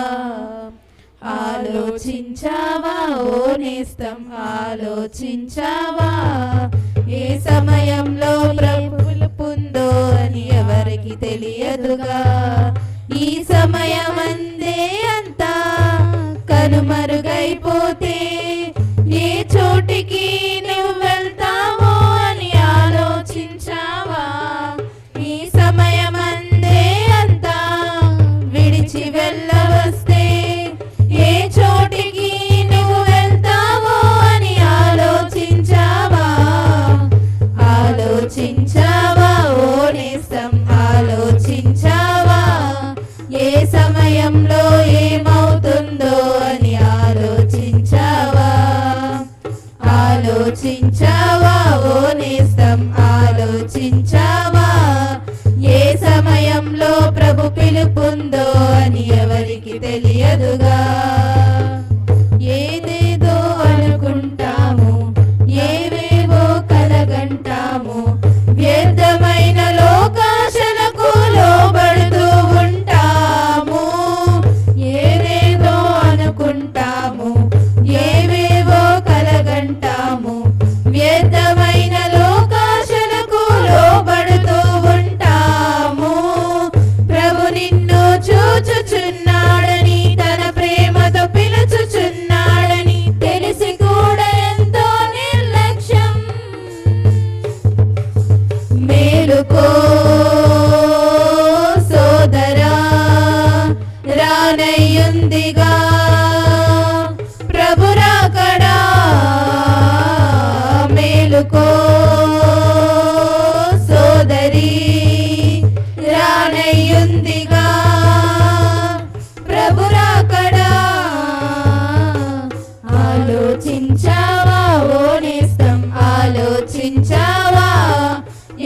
[SPEAKER 1] ఆలోచించావా ఓ నేస్తం, ఆలోచించావా ఏ సమయంలో పిలుపుందో అని ఎవరికి తెలియదుగా. ఈ సమయమందే అంతా కనుమరుగైపోతే ఏ చోటికి నువ్వు వెళ్తావో అని ఆలోచించావా? ఈ సమయమందే అంతా విడిచి వెళ్ళవస్తే ఏ చోటికి నువ్వు వెళ్తావో అని ఆలోచించావా? ఆలోచించావా ఓ నేస్తం, ఆలోచించావా ఏ సమయంలో ఏమవుతుందో అని ఆలోచించావా? ఆలోచించావా ఓ నేస్తం, ఆలోచించావా ఏ సమయంలో ప్రభు పిలుపుందో అని ఎవరికి తెలియదుగా. ఏదేదో అనుకుంటాము, ఏవేవో కలగంటాము, వ్యర్థమైన లోకాశలకు లోబడుతూ ఉంటాము. ఏదేదో అనుకుంటాము, ఏవేవో కలగంటాము, వ్యర్థమైన లోకాశలకు లోబడుతూ ఉంటాము. ప్రభు నిన్ను చూచుచున్నాడని, తన ప్రేమతో పిలుచుచున్నాడని తెలిసి కూడా ఎంతో నిర్లక్ష్యం. మేలుకో సోదరా, రానయ్యుందిగా ప్రభు రాకడా. మేలుకో సోదరి, రానయ్యుందిగా ప్రభు రాకడా. ఆలోచించావా ఓ నేస్తం, ఆలోచించావా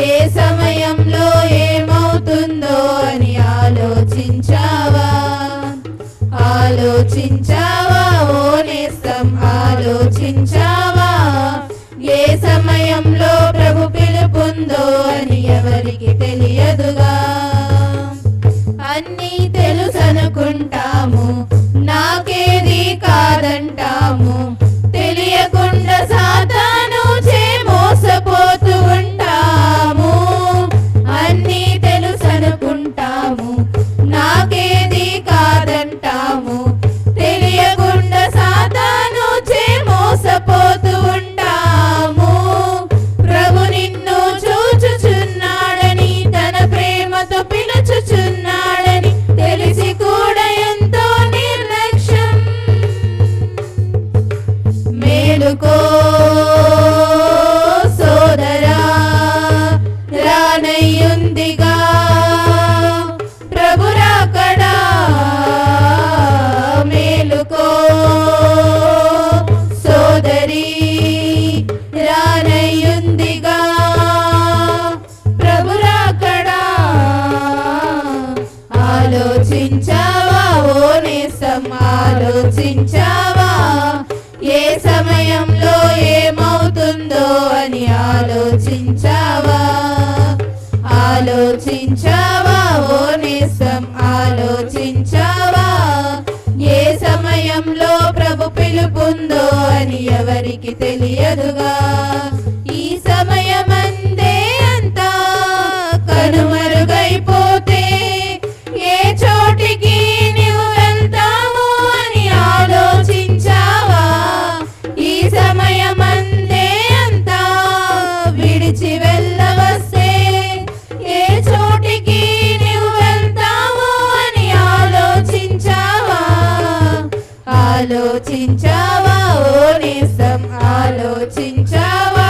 [SPEAKER 1] ఏ సమయంలో ఏమవుతుందో అని ఆలోచించావా? ఆలోచించావా ఓ నేస్తం, ఆలోచించావా ఏ సమయంలో ప్రభు పిలుపుందో అని ఎవరికి తెలియదుగా. అన్నీ తెలుసనుకుంటాము, నాకేది కాదంటాము, తెలియకుండా సాతాను చే మోసపోతూ ఉంటాము. అన్నీ తెలుసనుకుంటాము, నాకేది కాదంటాము, తెలియకుండా సాతాను చే మోసపోతూ ఉంటాము. ప్రభు నిన్ను చూచుచున్నాడని, తన ప్రేమతో పిలుచుచున్నాడని ఆలోచించావా ఓ నేస్తం ఆలోచించావా ఏ సమయంలో ఏమవుతుందో అని ఆలోచించావా ఆలోచించావా ఓ నేస్తం ఆలోచించావా ఏ సమయంలో ప్రభు పిలుపుందో అని ఎవరికి తెలియదుగా ఈ సమయమందే అంతా కనుమరుగైపోతే ఏ చోటికి నీవు వెళ్తావు అని ఆలోచించావా ఈ సమయమందే అంతా విడిచి వెళ్ళవస్తే ఏ చోటికి నీవు వెళ్తావు అని ఆలోచించావా ఆలోచించావా ఓ నేస్తం ఆలోచించావా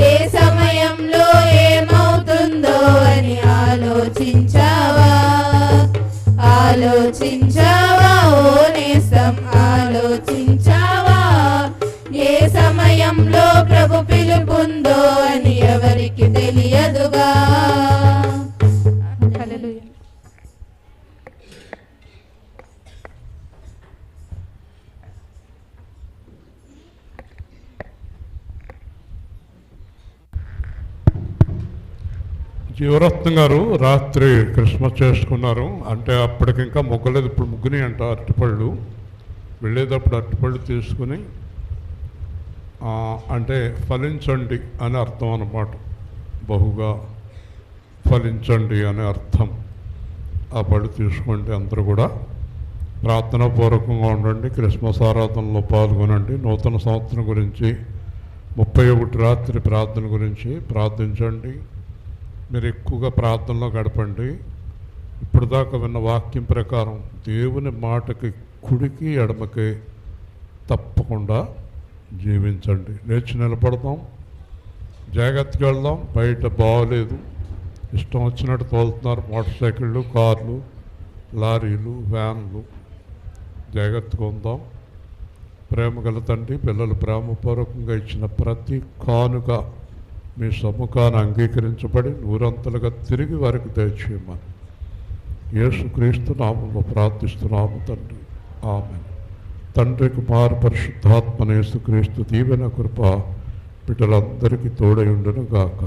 [SPEAKER 1] ఏ సమయంలో ఏమవుతుందో అని ఆలోచించావా ఆలోచించావా ఓ నేస్తం ఆలోచించావా ఏ సమయంలో ప్రభు పిలుపుందో అని ఎవరికి తెలియదుగా హల్లెలూయా.
[SPEAKER 2] జీవరత్నం గారు రాత్రి క్రిస్మస్ చేసుకున్నారు. అంటే అప్పటికి ఇంకా మొగ్గలేదు, ఇప్పుడు ముగ్గుని అంట అరటిపళ్ళు. వెళ్ళేటప్పుడు అరటిపళ్ళు తీసుకుని అంటే ఫలించండి అని అర్థం అన్నమాట. బహుగా ఫలించండి అనే అర్థం. ఆ పళ్ళు తీసుకోండి. అందరూ కూడా ప్రార్థనాపూర్వకంగా ఉండండి. క్రిస్మస్ ఆరాధనలో పాల్గొనండి. నూతన సంవత్సరం గురించి 31 రాత్రి ప్రార్థన గురించి ప్రార్థించండి. మీరు ఎక్కువగా ప్రార్థనలో గడపండి. ఇప్పుడు దాకా విన్న వాక్యం ప్రకారం దేవుని మాటకి కుడికి ఎడమకి తప్పకుండా జీవించండి. లేచి నిలబడదాం, జాగ్రత్తగా వెళ్దాం. బయట బాగోలేదు, ఇష్టం వచ్చినట్టు తోలుతున్నారు మోటార్ సైకిళ్ళు, కార్లు, లారీలు, వ్యాన్లు. జాగ్రత్తగా ఉందాం. ప్రేమ గల తండ్రి, పిల్లలు ప్రేమపూర్వకంగా ఇచ్చిన ప్రతి కానుక మీ సముఖాన్ని అంగీకరించబడి నూరంతలుగా తిరిగి వారికి దయచేయమని యేసుక్రీస్తు నామములో ప్రార్థిస్తున్నాము తండ్రి. ఆమేన్. తండ్రి, కుమార పరిశుద్ధాత్మ యేసుక్రీస్తు దీవెన కృప బిడ్డలందరికీ తోడై ఉండును గాక.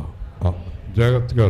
[SPEAKER 2] జాగ్రత్తగా